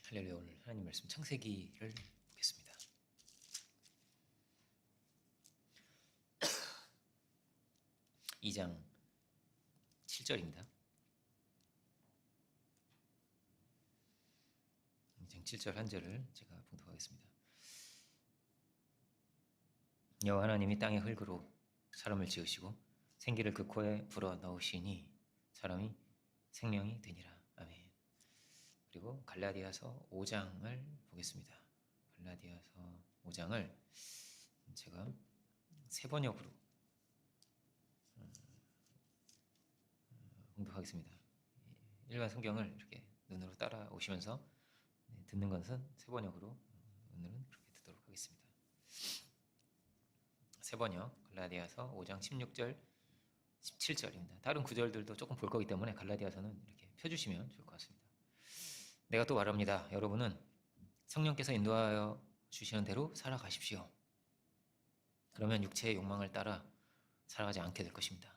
할렐루야. 오늘 하나님 말씀 창세기를 보겠습니다. 2장 7절입니다. 2장 7절 한 절을 제가 봉독하겠습니다. 여호와 하나님이 땅의 흙으로 사람을 지으시고 생기를 그 코에 불어 넣으시니 사람이 생명이 되니라. 아멘. 그리고 갈라디아서 5장을 보겠습니다. 갈라디아서 5장을 제가 세 번역으로 봉독하겠습니다. 일반 성경을 이렇게 눈으로 따라오시면서 듣는 것은 세 번역으로 오늘은 그렇게 듣도록 하겠습니다. 세 번역 갈라디아서 5장 16절 17절입니다. 다른 구절들도 조금 볼 거기 때문에 갈라디아서는 이렇게 펴주시면 좋을 것 같습니다. 내가 또 말합니다. 여러분은 성령께서 인도하여 주시는 대로 살아가십시오. 그러면 육체의 욕망을 따라 살아가지 않게 될 것입니다.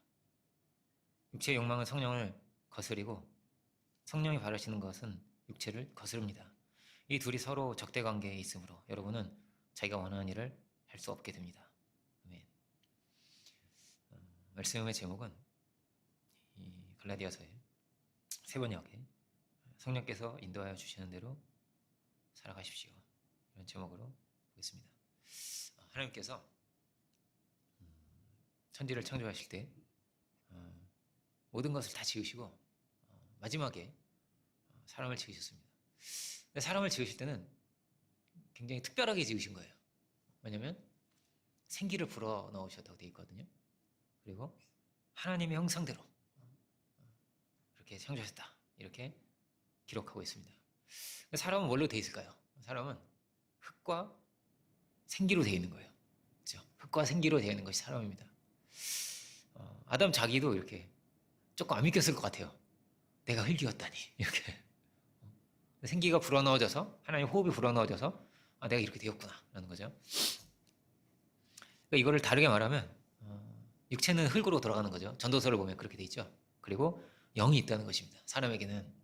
육체의 욕망은 성령을 거스리고 성령이 바라시는 것은 육체를 거스릅니다. 이 둘이 서로 적대 관계에 있으므로 여러분은 자기가 원하는 일을 할 수 없게 됩니다. 아멘. 말씀의 제목은 이 갈라디아서의 세 번역에 성령께서 인도하여 주시는 대로 살아가십시오. 이런 제목으로 보겠습니다. 하나님께서 천지를 창조하실 때 모든 것을 다 지으시고 마지막에 사람을 지으셨습니다. 근데 사람을 지으실 때는 굉장히 특별하게 지으신 거예요. 왜냐하면 생기를 불어 넣으셨다고 되어 있거든요. 그리고 하나님의 형상대로 이렇게 창조하셨다. 이렇게 기록하고 있습니다. 사람은 뭘로 되어 있을까요? 사람은 흙과 생기로 되어 있는 거예요. 그렇죠? 흙과 생기로 되어 있는 것이 사람입니다. 아담 자기도 이렇게 조금 안 믿겼을 것 같아요. 내가 흙이었다니 이렇게 생기가 불어넣어져서 하나님 호흡이 불어넣어져서 내가 이렇게 되었구나 라는 거죠. 그러니까 이거를 다르게 말하면 육체는 흙으로 돌아가는 거죠. 전도서를 보면 그렇게 돼 있죠. 그리고 영이 있다는 것입니다. 사람에게는.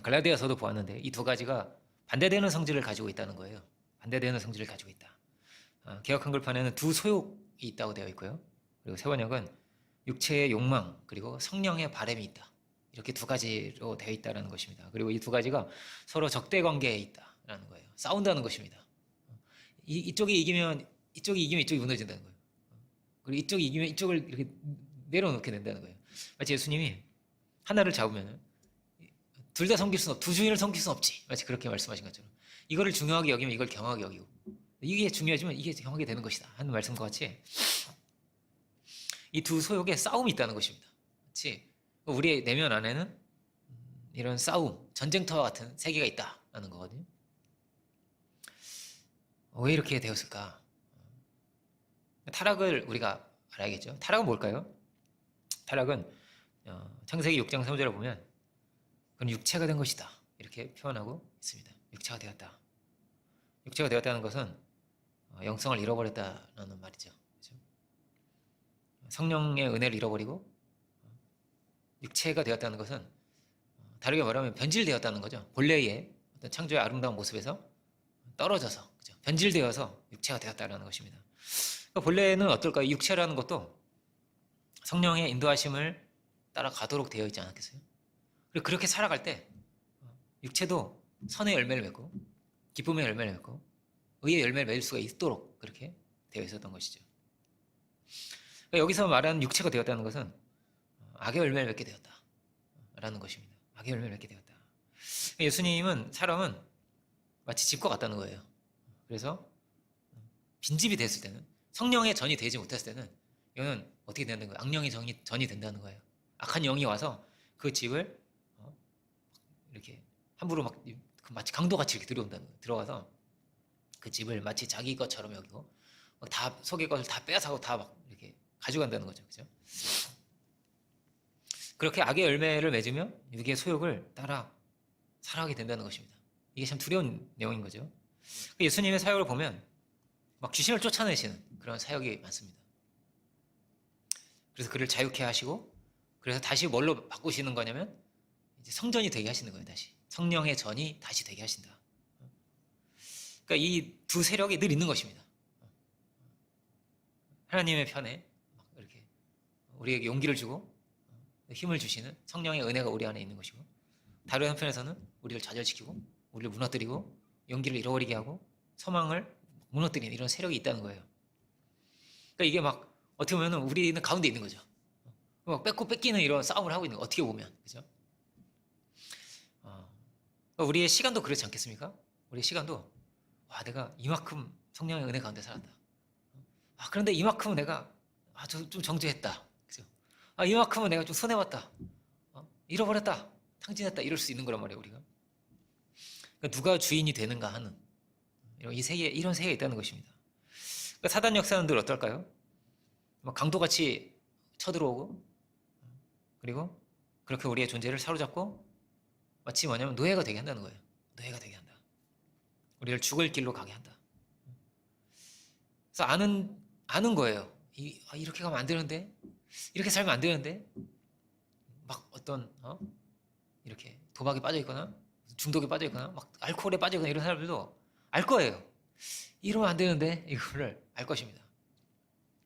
갈라디아서도 보았는데 이 두 가지가 반대되는 성질을 가지고 있다는 거예요. 반대되는 성질을 가지고 있다. 개역 한글판에는 두 소욕이 있다고 되어 있고요. 그리고 세 번역은 육체의 욕망 그리고 성령의 바람이 있다. 이렇게 두 가지로 되어 있다는 것입니다. 그리고 이 두 가지가 서로 적대 관계에 있다라는 거예요. 싸운다는 것입니다. 이쪽이 이기면 이쪽이 무너진다는 거예요. 그리고 이쪽이 이기면 이쪽을 이렇게 내려놓게 된다는 거예요. 마치 예수님이 하나를 잡으면 둘 다 섬길 수는 두 주인을 섬길 수는 없지. 마치 그렇게 말씀하신 것처럼 이거를 중요하게 여기면 이걸 경하게 여기고 이게 중요하지만 이게 경하게 되는 것이다 하는 말씀과 같이 이 두 소욕에 싸움이 있다는 것입니다. 마치 우리의 내면 안에는 이런 싸움, 전쟁터와 같은 세계가 있다라는 거거든요. 왜 이렇게 되었을까? 타락을 우리가 알아야겠죠. 타락은 뭘까요? 타락은 창세기 6장 3절에 보면 그건 육체가 된 것이다 이렇게 표현하고 있습니다. 육체가 되었다. 육체가 되었다는 것은 영성을 잃어버렸다는 말이죠. 그렇죠? 성령의 은혜를 잃어버리고 육체가 되었다는 것은 다르게 말하면 변질되었다는 거죠. 본래의 어떤 창조의 아름다운 모습에서 떨어져서 그렇죠? 변질되어서 육체가 되었다는 것입니다. 그러니까 본래는 어떨까요? 육체라는 것도 성령의 인도하심을 따라가도록 되어 있지 않았겠어요? 그리고 그렇게 살아갈 때 육체도 선의 열매를 맺고 기쁨의 열매를 맺고 의의 열매를 맺을 수가 있도록 그렇게 되어 있었던 것이죠. 그러니까 여기서 말하는 육체가 되었다는 것은 악의 열매를 맺게 되었다라는 것입니다. 악의 열매를 맺게 되었다. 예수님은 사람은 마치 집과 같다는 거예요. 그래서 빈집이 됐을 때는 성령의 전이 되지 못했을 때는 이거는 어떻게 된다는 거예요? 악령의 전이 된다는 거예요. 악한 영이 와서 그 집을 이렇게 함부로 막 마치 강도같이 이렇게 들어와서 그 집을 마치 자기 것처럼 여기고 다 속의 것을 다 빼앗아고 다 막 이렇게 가져간다는 거죠. 그죠? 그렇게 악의 열매를 맺으며 육의 소욕을 따라 살아가게 된다는 것입니다. 이게 참 두려운 내용인 거죠. 예수님의 사역을 보면 막 귀신을 쫓아내시는 그런 사역이 많습니다. 그래서 그를 자유케 하시고 그래서 다시 뭘로 바꾸시는 거냐면 이제 성전이 되게 하시는 거예요. 다시 성령의 전이 다시 되게 하신다. 그러니까 이 두 세력이 늘 있는 것입니다. 하나님의 편에 이렇게 우리에게 용기를 주고 힘을 주시는 성령의 은혜가 우리 안에 있는 것이고, 다른 한편에서는 우리를 좌절시키고 우리를 무너뜨리고 용기를 잃어버리게 하고 소망을 무너뜨리는 이런 세력이 있다는 거예요. 그러니까 이게 막 어떻게 보면 우리는 가운데 있는 거죠. 막 뺏고 뺏기는 이런 싸움을 하고 있는 거, 어떻게 보면. 그죠? 우리의 시간도 그렇지 않겠습니까? 우리의 시간도, 와, 내가 이만큼 성령의 은혜 가운데 살았다. 그런데 이만큼은 내가 좀 정죄했다. 그죠? 이만큼은 내가 좀 손해봤다. 잃어버렸다. 탕진했다. 이럴 수 있는 거란 말이에요, 우리가. 그러니까 누가 주인이 되는가 하는 이런 세계에 있다는 것입니다. 그러니까 사단 역사는 늘 어떨까요? 강도같이 쳐들어오고, 그리고 그렇게 우리의 존재를 사로잡고 마치 뭐냐면 노예가 되게 한다는 거예요. 노예가 되게 한다. 우리를 죽을 길로 가게 한다. 그래서 아는 거예요. 이렇게 가면 안 되는데, 이렇게 살면 안 되는데, 막 어떤 이렇게 도박에 빠져 있거나 중독에 빠져 있거나 막 알코올에 빠져 있거나 이런 사람들도 알 거예요. 이러면 안 되는데, 이거를 알 것입니다.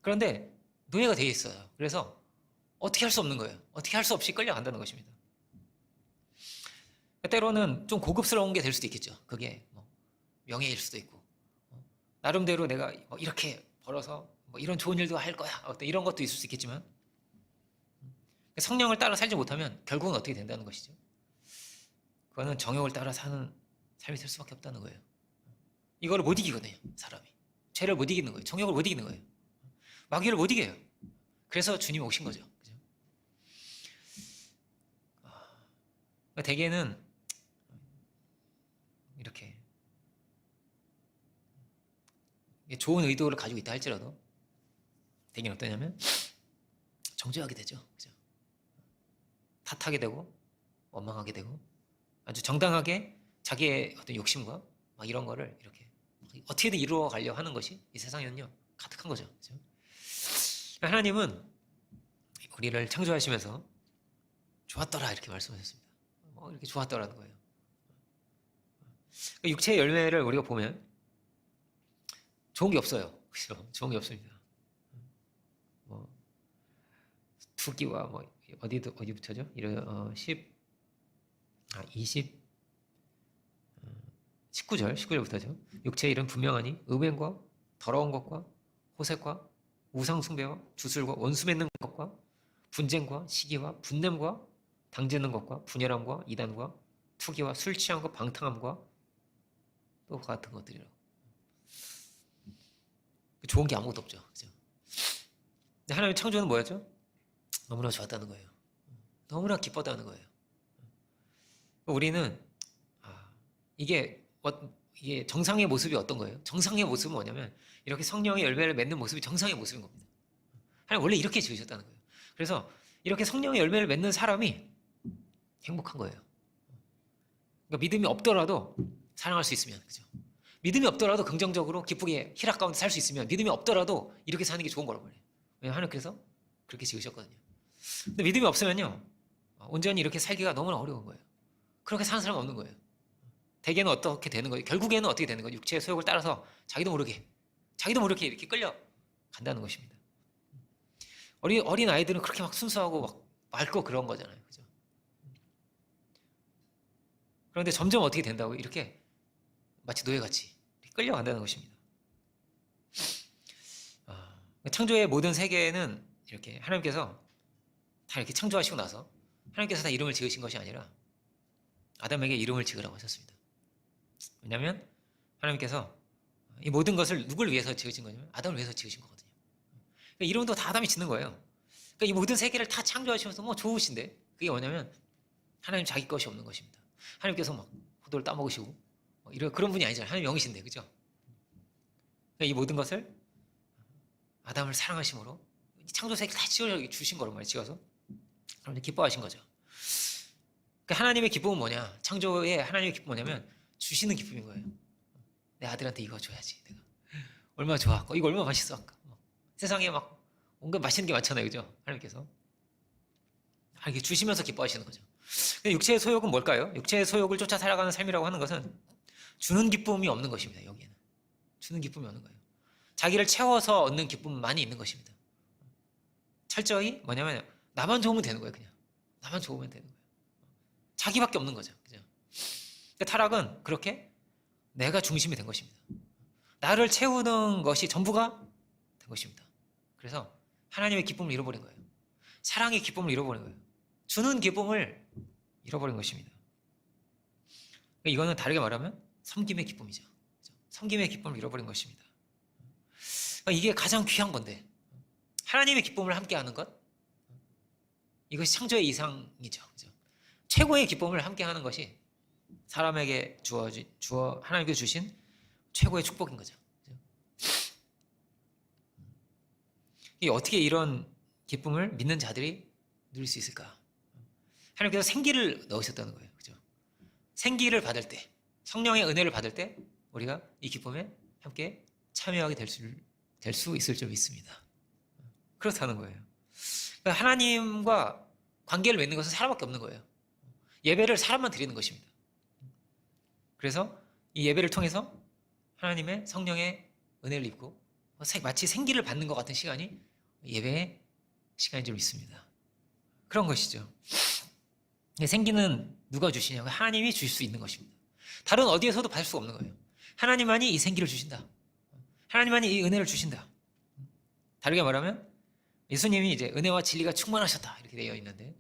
그런데 노예가 되어 있어요. 그래서 어떻게 할 수 없는 거예요. 어떻게 할 수 없이 끌려간다는 것입니다. 때로는 좀 고급스러운 게 될 수도 있겠죠. 그게 명예일 수도 있고, 나름대로 내가 이렇게 벌어서 이런 좋은 일도 할 거야, 어떤 이런 것도 있을 수 있겠지만, 성령을 따라 살지 못하면 결국은 어떻게 된다는 것이죠. 그거는 정욕을 따라 사는 삶이 될 수밖에 없다는 거예요. 이거를 못 이기거든요. 사람이 죄를 못 이기는 거예요. 정욕을 못 이기는 거예요. 마귀를 못 이겨요. 그래서 주님이 오신 거죠. 그죠? 대개는 이렇게 좋은 의도를 가지고 있다 할지라도 대개는 어떠냐면 정죄하게 되죠. 그죠? 탓하게 되고 원망하게 되고 아주 정당하게 자기의 어떤 욕심과 막 이런 거를 이렇게 어떻게든 이루어 가려고 하는 것이 이 세상에는요 가득한 거죠. 그죠? 하나님은 우리를 창조하시면서 좋았더라 이렇게 말씀하셨습니다. 이렇게 좋았더라는 거예요. 육체의 열매를 우리가 보면 좋은 게 없어요. 그렇죠? 좋은 게 없습니다. 투기와 어디부터죠? 19절부터죠. 육체의 일은 분명하니 음행과 더러운 것과 호색과 우상 숭배와 주술과 원수 맺는 것과 분쟁과 시기와 분냄과 당짓는 것과 분열함과 이단과 투기와 술 취함과 방탕함과 또 같은 것들이라고. 좋은 게 아무것도 없죠. 그죠? 근데 하나님의 창조는 뭐였죠? 너무나 좋았다는 거예요. 너무나 기뻤다는 거예요. 우리는 이게 정상의 모습이 어떤 거예요? 정상의 모습은 뭐냐면 이렇게 성령의 열매를 맺는 모습이 정상의 모습인 겁니다. 하나님 원래 이렇게 지으셨다는 거예요. 그래서 이렇게 성령의 열매를 맺는 사람이 행복한 거예요. 그러니까 믿음이 없더라도 사랑할 수 있으면, 그죠? 믿음이 없더라도 긍정적으로 기쁘게 희락 가운데 살 수 있으면, 믿음이 없더라도 이렇게 사는 게 좋은 거란 말이에요. 왜냐하면 하나님 그래서 그렇게 지으셨거든요. 근데 믿음이 없으면요 온전히 이렇게 살기가 너무나 어려운 거예요. 그렇게 사는 사람은 없는 거예요. 대개는 어떻게 되는 거예요? 결국에는 어떻게 되는 거예요? 육체의 소욕을 따라서 자기도 모르게 이렇게 끌려 간다는 것입니다. 어린 아이들은 그렇게 막 순수하고 막 맑고 그런 거잖아요. 그죠? 그런데 점점 어떻게 된다고 이렇게 마치 노예같이 끌려간다는 것입니다. 창조의 모든 세계는 이렇게 하나님께서 다 이렇게 창조하시고 나서 하나님께서 다 이름을 지으신 것이 아니라 아담에게 이름을 지으라고 하셨습니다. 왜냐하면 하나님께서 이 모든 것을 누굴 위해서 지으신 거냐면 아담을 위해서 지으신 거거든요. 그러니까 이름도 다 아담이 짓는 거예요. 그러니까 이 모든 세계를 다 창조하시면서 좋으신데 그게 뭐냐면 하나님 자기 것이 없는 것입니다. 하나님께서 막 포도를 따먹으시고 그런 분이 아니잖아요. 하나님 영이신데, 그죠? 그러니까 이 모든 것을 아담을 사랑하심으로 창조 세계를 다 지어주신 거란 말이에요. 지어서 하나님 기뻐하신 거죠. 그러니까 하나님의 기쁨은 뭐냐? 창조의 하나님의 기쁨은 뭐냐면 주시는 기쁨인 거예요. 내 아들한테 이거 줘야지. 내가 얼마나 좋아. 이거 얼마나 맛있어. 아까 세상에 막 온갖 맛있는 게 많잖아요, 그죠? 하나님께서 이렇게 주시면서 기뻐하시는 거죠. 근데 육체의 소욕은 뭘까요? 육체의 소욕을 쫓아 살아가는 삶이라고 하는 것은 주는 기쁨이 없는 것입니다. 여기에는 주는 기쁨이 없는 거예요. 자기를 채워서 얻는 기쁨만이 있는 것입니다. 철저히 뭐냐면 나만 좋으면 되는 거예요. 그냥 나만 좋으면 되는 거예요. 자기밖에 없는 거죠. 그죠? 그러니까 타락은 그렇게 내가 중심이 된 것입니다. 나를 채우는 것이 전부가 된 것입니다. 그래서 하나님의 기쁨을 잃어버린 거예요. 사랑의 기쁨을 잃어버린 거예요. 주는 기쁨을 잃어버린 것입니다. 그러니까 이거는 다르게 말하면 섬김의 기쁨이죠. 섬김의 기쁨을 잃어버린 것입니다. 그러니까 이게 가장 귀한 건데 하나님의 기쁨을 함께하는 것, 이것이 창조의 이상이죠. 그죠? 최고의 기쁨을 함께하는 것이 사람에게 하나님께 주신 최고의 축복인 거죠. 그죠? 어떻게 이런 기쁨을 믿는 자들이 누릴 수 있을까? 하나님께서 생기를 넣으셨다는 거예요. 그죠? 생기를 받을 때, 성령의 은혜를 받을 때 우리가 이 기쁨에 함께 참여하게 될 수 있을 줄 믿습니다. 그렇다는 거예요. 그러니까 하나님과 관계를 맺는 것은 사람밖에 없는 거예요. 예배를 사람만 드리는 것입니다. 그래서 이 예배를 통해서 하나님의 성령의 은혜를 입고 마치 생기를 받는 것 같은 시간이 예배의 시간인 줄 믿습니다. 그런 것이죠. 생기는 누가 주시냐고 하나님이 주실 수 있는 것입니다. 다른 어디에서도 받을 수 없는 거예요. 하나님만이 이 생기를 주신다. 하나님만이 이 은혜를 주신다. 다르게 말하면 예수님이 이제 은혜와 진리가 충만하셨다 이렇게 되어 있는데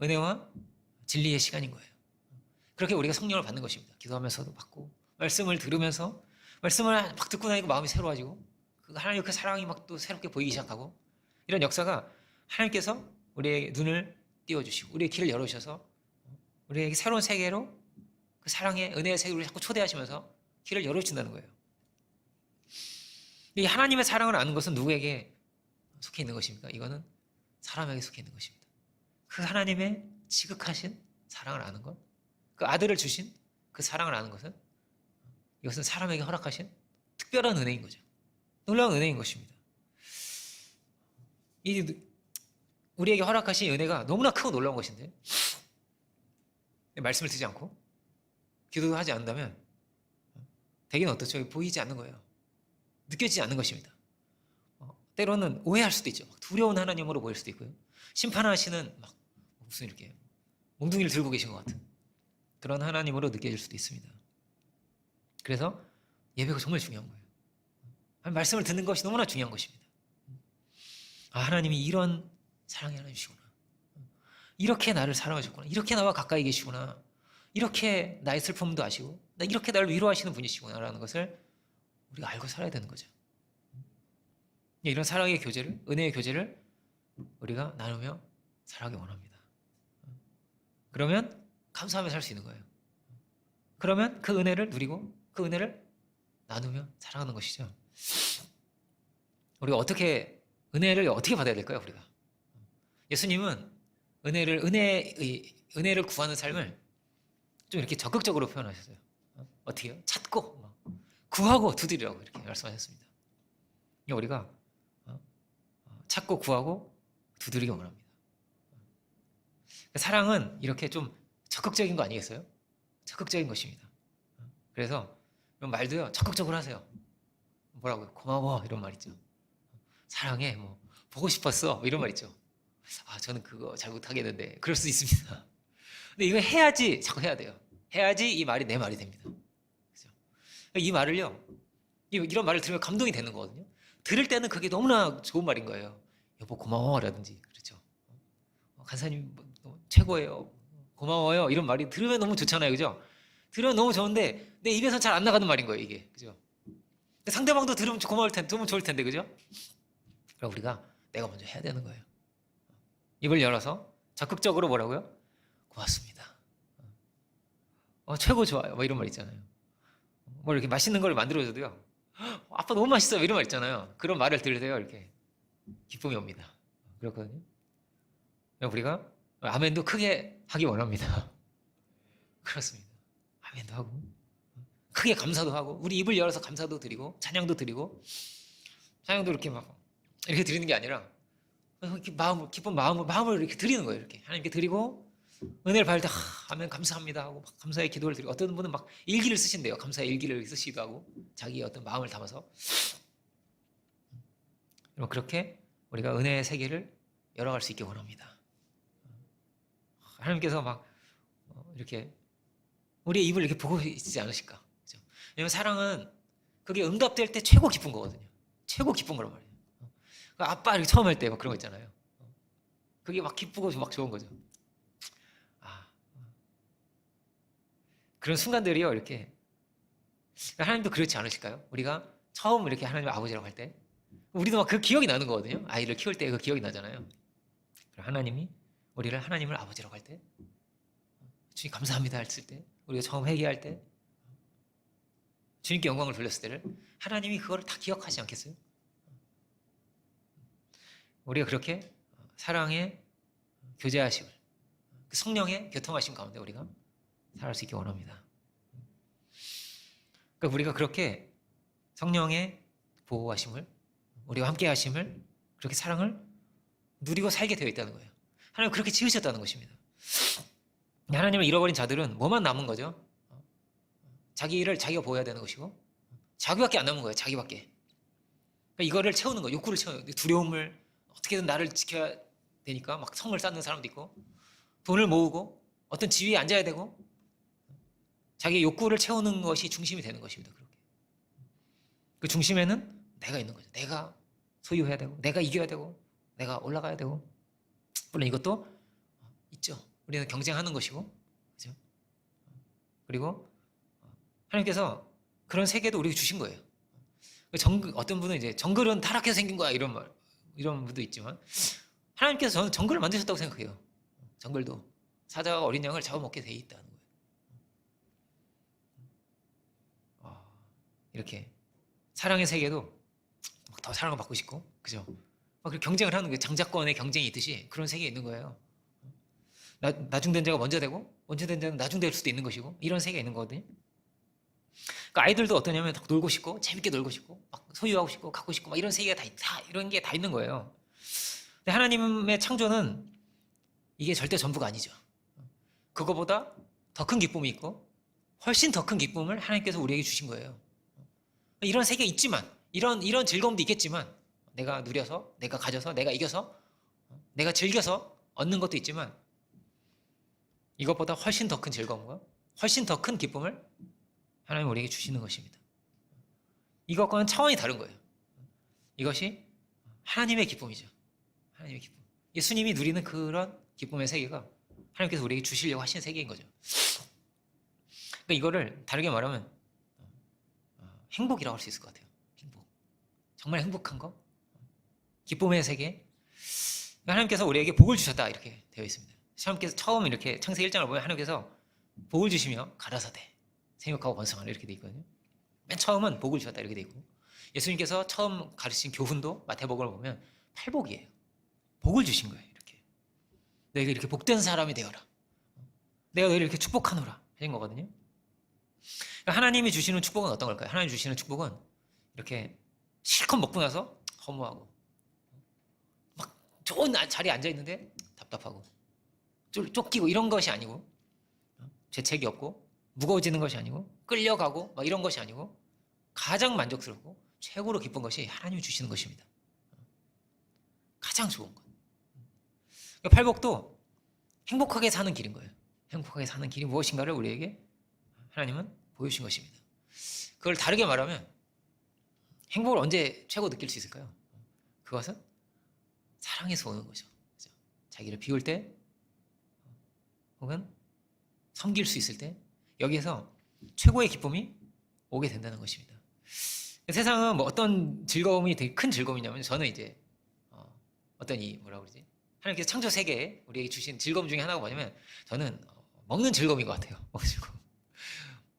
은혜와 진리의 시간인 거예요. 그렇게 우리가 성령을 받는 것입니다. 기도하면서도 받고 말씀을 들으면서 말씀을 막 듣고 나니까 마음이 새로워지고 하나님의 그 사랑이 막 또 새롭게 보이기 시작하고 이런 역사가 하나님께서 우리의 눈을 띄워주시고 우리의 길을 열어주셔서 우리에게 새로운 세계로 그 사랑의 은혜의 세계로 자꾸 초대하시면서 길을 열어주신다는 거예요. 이 하나님의 사랑을 아는 것은 누구에게 속해 있는 것입니까? 이거는 사람에게 속해 있는 것입니다. 그 하나님의 지극하신 사랑을 아는 것, 그 아들을 주신 그 사랑을 아는 것은 이것은 사람에게 허락하신 특별한 은혜인 거죠. 놀라운 은혜인 것입니다. 우리에게 허락하신 은혜가 너무나 크고 놀라운 것인데 말씀을 듣지 않고 기도도 하지 않는다면 대개는 어떻죠? 보이지 않는 거예요. 느껴지지 않는 것입니다. 때로는 오해할 수도 있죠. 두려운 하나님으로 보일 수도 있고요. 심판하시는 막 무슨 이렇게 몽둥이를 들고 계신 것 같은 그런 하나님으로 느껴질 수도 있습니다. 그래서 예배가 정말 중요한 거예요. 말씀을 듣는 것이 너무나 중요한 것입니다. 하나님이 이런 사랑의 하나님이시구나. 이렇게 나를 사랑하셨구나. 이렇게 나와 가까이 계시구나. 이렇게 나의 슬픔도 아시고 이렇게 나를 위로하시는 분이시구나라는 것을 우리가 알고 살아야 되는 거죠. 이런 사랑의 교제를, 은혜의 교제를 우리가 나누며 살아가기 원합니다. 그러면 감사하며 살 수 있는 거예요. 그러면 그 은혜를 누리고 그 은혜를 나누며 살아가는 것이죠. 우리가 은혜를 어떻게 받아야 될까요? 우리가 예수님은 은혜를 구하는 삶을 좀 이렇게 적극적으로 표현하셨어요. 어떻게요? 찾고 구하고 두드리라고 이렇게 말씀하셨습니다. 우리가 찾고 구하고 두드리기 원합니다. 사랑은 이렇게 좀 적극적인 거 아니겠어요? 적극적인 것입니다. 그래서 말도요 적극적으로 하세요. 뭐라고요? 고마워 이런 말 있죠. 사랑해 보고 싶었어 이런 말 있죠. 저는 그거 잘 못하겠는데 그럴 수 있습니다. 근데 이거 해야지 자꾸 해야 돼요. 해야지 이 말이 내 말이 됩니다. 그렇죠? 이 말을요 이런 말을 들으면 감동이 되는 거거든요. 들을 때는 그게 너무나 좋은 말인 거예요. 여보 고마워라든지 그렇죠. 간사님 최고예요. 고마워요. 이런 말이 들으면 너무 좋잖아요. 그죠? 들으면 너무 좋은데 내 입에서 잘 안 나가는 말인 거예요. 이게 그죠? 상대방도 들으면 고마울 텐데, 들으면 좋을 텐데, 그죠? 그럼 우리가 내가 먼저 해야 되는 거예요. 입을 열어서 적극적으로 뭐라고요? 고맙습니다. 최고 좋아요. 이런 말 있잖아요. 이렇게 맛있는 걸 만들어줘도요. 아빠 너무 맛있어요. 이런 말 있잖아요. 그런 말을 들을 때요, 이렇게 기쁨이 옵니다. 그렇거든요. 우리가 아멘도 크게 하기 원합니다. 그렇습니다. 아멘도 하고 크게 감사도 하고 우리 입을 열어서 감사도 드리고 찬양도 드리고 찬양도 이렇게 이렇게 드리는 게 아니라 이렇게 기쁜 마음을 이렇게 드리는 거예요. 이렇게 하나님께 드리고 은혜를 받을 때 하면 감사합니다 하고 막 감사의 기도를 드리고, 어떤 분은 막 일기를 쓰신대요. 감사의 일기를 쓰시기도 하고, 자기의 어떤 마음을 담아서. 그렇게 우리가 은혜의 세계를 열어갈 수 있게 원합니다. 하나님께서 막 이렇게 우리의 입을 이렇게 보고 있지 않으실까? 그죠? 왜냐하면 사랑은 그게 응답될 때 최고 기쁜 거거든요. 최고 기쁜 거란 말이에요. 아빠 이렇게 처음 할 때 막 그런 거 있잖아요. 그게 막 기쁘고 막 좋은 거죠. 그런 순간들이요, 이렇게. 하나님도 그렇지 않으실까요? 우리가 처음 이렇게 하나님 아버지라고 할 때, 우리도 막 그 기억이 나는 거거든요. 아이를 키울 때 그 기억이 나잖아요. 하나님이 우리를 하나님을 아버지라고 할 때, 주님 감사합니다 했을 때, 우리가 처음 회개할 때, 주님께 영광을 돌렸을 때를 하나님이 그거를 다 기억하지 않겠어요? 우리가 그렇게 사랑의 교제하심을, 그 성령의 교통하심 가운데 우리가 살아갈 수 있게 원합니다. 그러니까 우리가 그렇게 성령의 보호하심을, 우리와 함께 하심을, 그렇게 사랑을 누리고 살게 되어 있다는 거예요. 하나님 그렇게 지으셨다는 것입니다. 하나님을 잃어버린 자들은 뭐만 남은 거죠? 자기를 자기가 보호해야 되는 것이고, 자기밖에 안 남은 거예요. 자기밖에. 그러니까 이거를 채우는 거예요. 욕구를 채우는 거예요. 두려움을, 어떻게든 나를 지켜야 되니까 막 성을 쌓는 사람도 있고, 돈을 모으고 어떤 지위에 앉아야 되고, 자기의 욕구를 채우는 것이 중심이 되는 것입니다. 그렇게. 그 중심에는 내가 있는 거죠. 내가 소유해야 되고, 내가 이겨야 되고, 내가 올라가야 되고. 물론 이것도 있죠. 우리는 경쟁하는 것이고, 그죠? 그리고 하나님께서 그런 세계도 우리에게 주신 거예요. 어떤 분은 이제 정글은 타락해서 생긴 거야 이런 분도 있지만, 하나님께서 저는 정글을 만드셨다고 생각해요. 정글도 사자가 어린 양을 잡아먹게 돼 있다는 거예요. 이렇게 사랑의 세계도 더 사랑을 받고 싶고, 그죠? 막 경쟁을 하는 거예요. 장자권의 경쟁이 있듯이 그런 세계에 있는 거예요. 나중된 자가 먼저 되고, 먼저 된 자는 나중될 수도 있는 것이고, 이런 세계가 있는 거거든요. 그러니까 아이들도 어떠냐면 놀고 싶고, 재밌게 놀고 싶고, 막 소유하고 싶고, 갖고 싶고, 막 이런 세계가 다 이런 게 다 있는 거예요. 근데 하나님의 창조는 이게 절대 전부가 아니죠. 그거보다 더 큰 기쁨이 있고, 훨씬 더 큰 기쁨을 하나님께서 우리에게 주신 거예요. 이런 세계 있지만, 이런 즐거움도 있겠지만, 내가 누려서, 내가 가져서, 내가 이겨서, 내가 즐겨서 얻는 것도 있지만, 이것보다 훨씬 더 큰 즐거움과 훨씬 더 큰 기쁨을 하나님 우리에게 주시는 것입니다. 이것과는 차원이 다른 거예요. 이것이 하나님의 기쁨이죠. 하나님의 기쁨. 예수님이 누리는 그런 기쁨의 세계가 하나님께서 우리에게 주시려고 하신 세계인 거죠. 그러니까 이거를 다르게 말하면 행복이라고 할 수 있을 것 같아요. 행복. 정말 행복한 거. 기쁨의 세계. 하나님께서 우리에게 복을 주셨다 이렇게 되어 있습니다. 하나님께서 처음 이렇게 창세기 1장을 보면 하나님께서 복을 주시며 가라사대 생육하고 번성하라 이렇게 되어 있거든요. 맨 처음은 복을 주셨다 이렇게 되어 있고, 예수님께서 처음 가르친 교훈도 마태복음을 보면 팔복이에요. 복을 주신 거예요. 이렇게 너희가 이렇게 복된 사람이 되어라, 내가 너희를 이렇게 축복하노라 하신 거거든요. 그러니까 하나님이 주시는 축복은 어떤 걸까요? 하나님 주시는 축복은 이렇게 실컷 먹고 나서 허무하고, 막 좋은 자리에 앉아 있는데 답답하고 쫓기고 이런 것이 아니고, 죄책이 없고 무거워지는 것이 아니고, 끌려가고 막 이런 것이 아니고, 가장 만족스럽고 최고로 기쁜 것이 하나님이 주시는 것입니다. 가장 좋은 것. 그러니까 팔복도 행복하게 사는 길인 거예요. 행복하게 사는 길이 무엇인가를 우리에게 하나님은 보여주신 것입니다. 그걸 다르게 말하면 행복을 언제 최고 느낄 수 있을까요? 그것은 사랑에서 오는 거죠. 그렇죠? 자기를 비울 때, 혹은 섬길 수 있을 때, 여기에서 최고의 기쁨이 오게 된다는 것입니다. 세상은 뭐 어떤 즐거움이 되게 큰 즐거움이냐면, 저는 이제 어떤 뭐라고 그러지? 하나님께서 창조 세계에 우리에게 주신 즐거움 중에 하나가 뭐냐면, 저는 먹는 즐거움인 것 같아요. 먹지고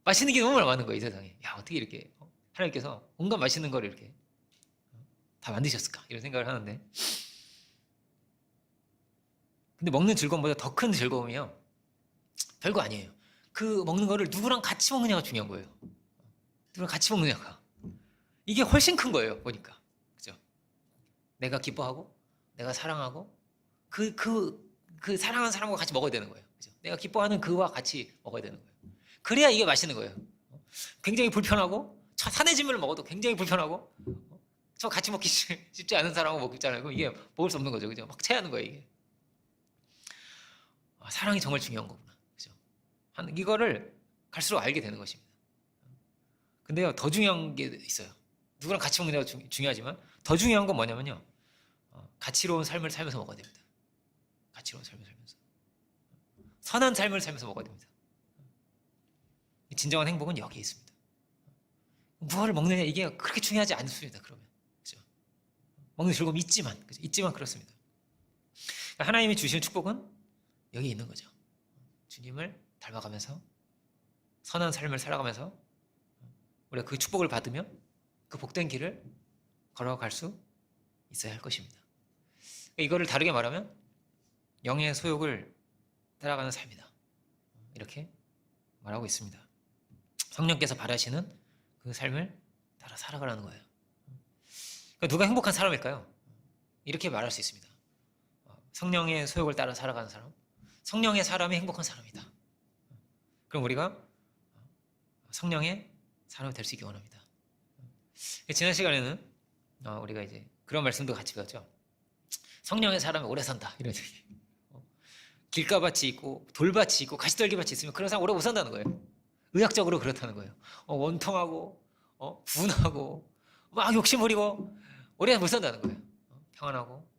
맛있는 게 너무 많은 거예요, 이 세상에. 야, 어떻게 이렇게 하나님께서 온갖 맛있는 거를 이렇게 다 만드셨을까? 이런 생각을 하는데, 근데 먹는 즐거움보다 더 큰 즐거움이요, 별거 아니에요. 그 먹는 거를 누구랑 같이 먹느냐가 중요한 거예요. 누구랑 같이 먹느냐가. 이게 훨씬 큰 거예요, 보니까. 그죠? 내가 기뻐하고, 내가 사랑하고, 그 사랑하는 사람과 같이 먹어야 되는 거예요. 그죠? 그죠? 내가 기뻐하는 그와 같이 먹어야 되는 거예요. 그래야 이게 맛있는 거예요. 굉장히 불편하고 산해진물을 먹어도 굉장히 불편하고 저 같이 먹기 쉽지 않은 사람하고 먹잖아요. 그럼 이게 먹을 수 없는 거죠, 그죠? 막 체하는 거예요 이게. 사랑이 정말 중요한 거구나, 그죠? 이거를 갈수록 알게 되는 것입니다. 근데요, 더 중요한 게 있어요. 누구랑 같이 먹는 게 중요하지만 더 중요한 건 뭐냐면요, 가치로운 삶을 살면서 먹어야 됩니다. 가치로운 삶을 살면서 선한 삶을 살면서 먹어야 됩니다. 진정한 행복은 여기에 있습니다. 무엇을 먹느냐 이게 그렇게 중요하지 않습니다. 그러면 그죠? 먹는 즐거움 있지만, 그죠? 있지만 그렇습니다. 하나님이 주시는 축복은 여기 있는 거죠. 주님을 닮아가면서 선한 삶을 살아가면서 우리가 그 축복을 받으며 그 복된 길을 걸어갈 수 있어야 할 것입니다. 이거를 다르게 말하면 영의 소욕을 따라가는 삶이다, 이렇게 말하고 있습니다. 성령께서 바라시는 그 삶을 따라 살아가라는 거예요. 그러니까 누가 행복한 사람일까요? 이렇게 말할 수 있습니다. 성령의 소욕을 따라 살아가는 사람, 성령의 사람이 행복한 사람이다. 그럼 우리가 성령의 사람이 될 수 있기 원합니다. 지난 시간에는 우리가 이제 그런 말씀도 같이 배웠죠. 성령의 사람이 오래 산다, 이런 얘기. 길가밭이 있고 돌밭이 있고 가시떨기밭이 있으면 그런 사람 오래 못 산다는 거예요. 의학적으로 그렇다는 거예요. 원통하고 분하고 막 욕심부리고 오래 못 산다는 거예요. 평안하고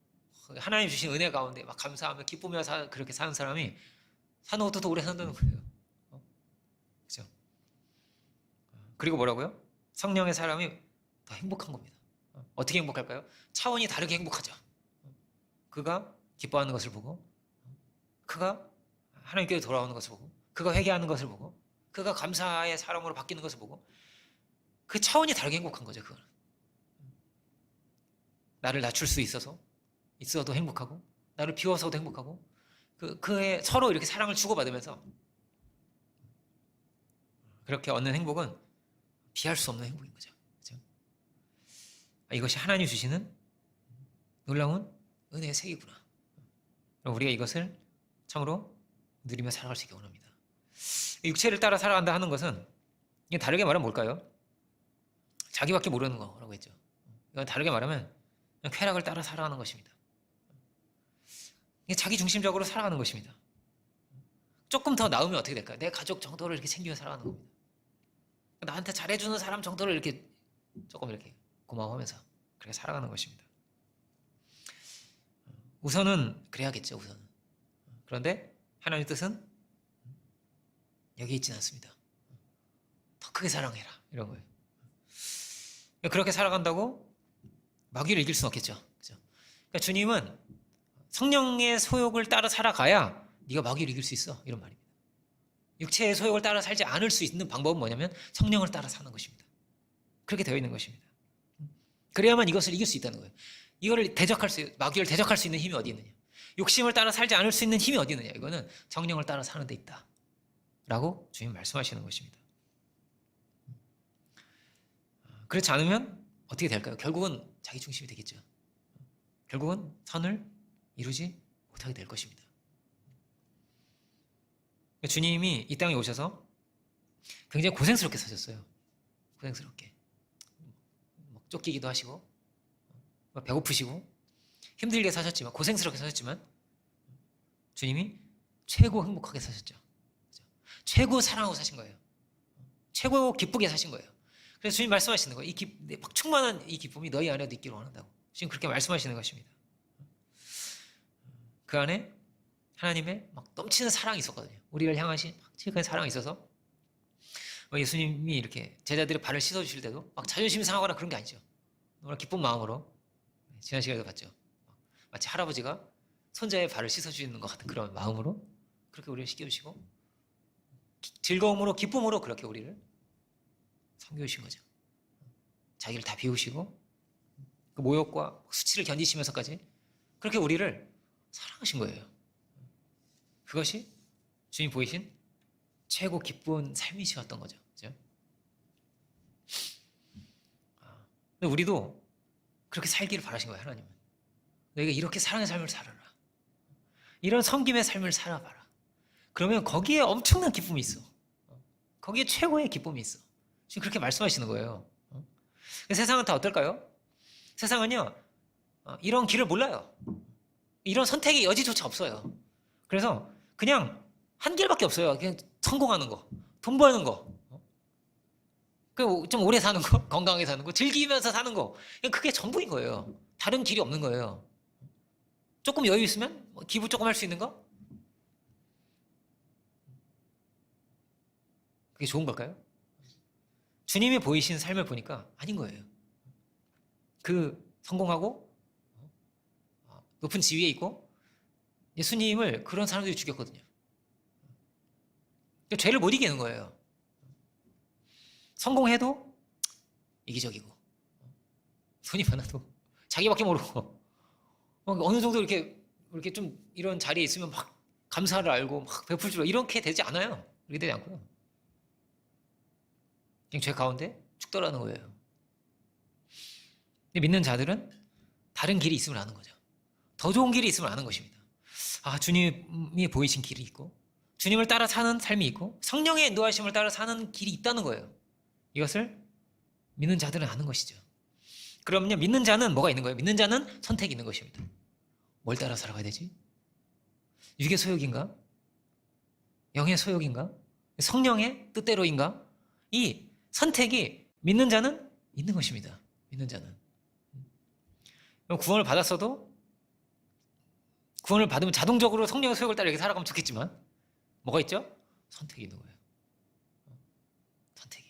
하나님 주신 은혜 가운데 막 감사하며 기쁘며 그렇게 사는 사람이 사는 것도 더 오래 산다는 거예요. 그렇죠? 그리고 뭐라고요? 성령의 사람이 더 행복한 겁니다. 어떻게 행복할까요? 차원이 다르게 행복하죠. 그가 기뻐하는 것을 보고, 그가 하나님께 돌아오는 것을 보고, 그가 회개하는 것을 보고, 그가 감사의 사람으로 바뀌는 것을 보고, 그 차원이 다르게 행복한 거죠. 그거는 나를 낮출 수 있어도 행복하고, 나를 비워서도 행복하고, 그의 서로 이렇게 사랑을 주고받으면서 그렇게 얻는 행복은 비할 수 없는 행복인 거죠. 그렇죠? 이것이 하나님 주시는 놀라운 은혜의 색이구나. 우리가 이것을 참으로 누리며 살아갈 수 있게 원합니다. 육체를 따라 살아간다 하는 것은, 이게 다르게 말하면 뭘까요? 자기밖에 모르는 거라고 했죠. 이건 다르게 말하면 그냥 쾌락을 따라 살아가는 것입니다. 이게 자기 중심적으로 살아가는 것입니다. 조금 더 나으면 어떻게 될까요? 내 가족 정도를 이렇게 챙기며 살아가는 겁니다. 나한테 잘해주는 사람 정도를 이렇게 조금 이렇게 고마워하면서 그렇게 살아가는 것입니다. 우선은 그래야겠죠. 우선은. 그런데 하나님의 뜻은 여기 있지는 않습니다. 더 크게 사랑해라, 이런 거예요. 그렇게 살아간다고 마귀를 이길 수는 없겠죠. 그렇죠? 그러니까 주님은 성령의 소욕을 따라 살아가야 네가 마귀를 이길 수 있어, 이런 말입니다. 육체의 소욕을 따라 살지 않을 수 있는 방법은 뭐냐면 성령을 따라 사는 것입니다. 그렇게 되어 있는 것입니다. 그래야만 이것을 이길 수 있다는 거예요. 이거를 마귀를 대적할 수 있는 힘이 어디 있느냐? 욕심을 따라 살지 않을 수 있는 힘이 어디 있느냐? 이거는 성령을 따라 사는 데 있다, 라고 주님 말씀하시는 것입니다. 그렇지 않으면 어떻게 될까요? 결국은 자기 중심이 되겠죠. 결국은 선을 이루지 못하게 될 것입니다. 주님이 이 땅에 오셔서 굉장히 고생스럽게 사셨어요. 고생스럽게. 쫓기기도 하시고, 배고프시고, 힘들게 사셨지만, 고생스럽게 사셨지만, 주님이 최고 행복하게 사셨죠. 최고 사랑하고 사신 거예요. 최고 기쁘게 사신 거예요. 그래서 주님 말씀하시는 거예요. 충만한 이 기쁨이 너희 안에도 있기를 원한다고. 지금 그렇게 말씀하시는 것입니다. 그 안에 하나님의 막 넘치는 사랑이 있었거든요. 우리를 향하신 그 사랑이 있어서 예수님이 이렇게 제자들의 발을 씻어주실 때도 막 자존심이 상하거나 그런 게 아니죠. 너무나 기쁜 마음으로, 지난 시간에도 봤죠. 마치 할아버지가 손자의 발을 씻어주시는 것 같은 그런 마음으로 그렇게 우리를 씻겨주시고, 즐거움으로 기쁨으로 그렇게 우리를 섬겨주신 거죠. 자기를 다 비우시고 그 모욕과 수치를 견디시면서까지 그렇게 우리를 사랑하신 거예요. 그것이 주님 보이신 최고 기쁜 삶이셨던 거죠. 그죠? 근데 우리도 그렇게 살기를 바라신 거예요. 하나님은 너희가 이렇게 사랑의 삶을 살아라, 이런 섬김의 삶을 살아봐라. 그러면 거기에 엄청난 기쁨이 있어. 거기에 최고의 기쁨이 있어. 지금 그렇게 말씀하시는 거예요. 세상은 다 어떨까요? 세상은요, 이런 길을 몰라요. 이런 선택의 여지조차 없어요. 그래서 그냥 한 길밖에 없어요. 그냥 성공하는 거, 돈 버는 거, 좀 오래 사는 거, 건강하게 사는 거, 즐기면서 사는 거. 그냥 그게 전부인 거예요. 다른 길이 없는 거예요. 조금 여유 있으면 기부 조금 할 수 있는 거? 그게 좋은 걸까요? 주님이 보이신 삶을 보니까 아닌 거예요. 그 성공하고 높은 지위에 있고 예수님을 그런 사람들이 죽였거든요. 죄를 못 이기는 거예요. 성공해도 이기적이고 돈이 많아도 자기밖에 모르고 어느 정도 이렇게 좀 이런 자리에 있으면 막 감사를 알고 막 베풀 줄 이렇게 되지 않아요. 이렇게 되지 않고요. 그냥 죄 가운데 죽더라는 거예요. 근데 믿는 자들은 다른 길이 있음을 아는 거죠. 더 좋은 길이 있음을 아는 것입니다. 주님이 보이신 길이 있고 주님을 따라 사는 삶이 있고 성령의 인도하심을 따라 사는 길이 있다는 거예요. 이것을 믿는 자들은 아는 것이죠. 그럼요, 믿는 자는 뭐가 있는 거예요? 믿는 자는 선택이 있는 것입니다. 뭘 따라 살아가야 되지? 육의 소욕인가? 영의 소욕인가? 성령의 뜻대로인가? 이 선택이 믿는 자는 있는 것입니다. 믿는 자는. 구원을 받았어도 구원을 받으면 자동적으로 성령의 소욕을 따라 이렇게 살아가면 좋겠지만 뭐가 있죠? 선택이 있는 거예요. 선택이.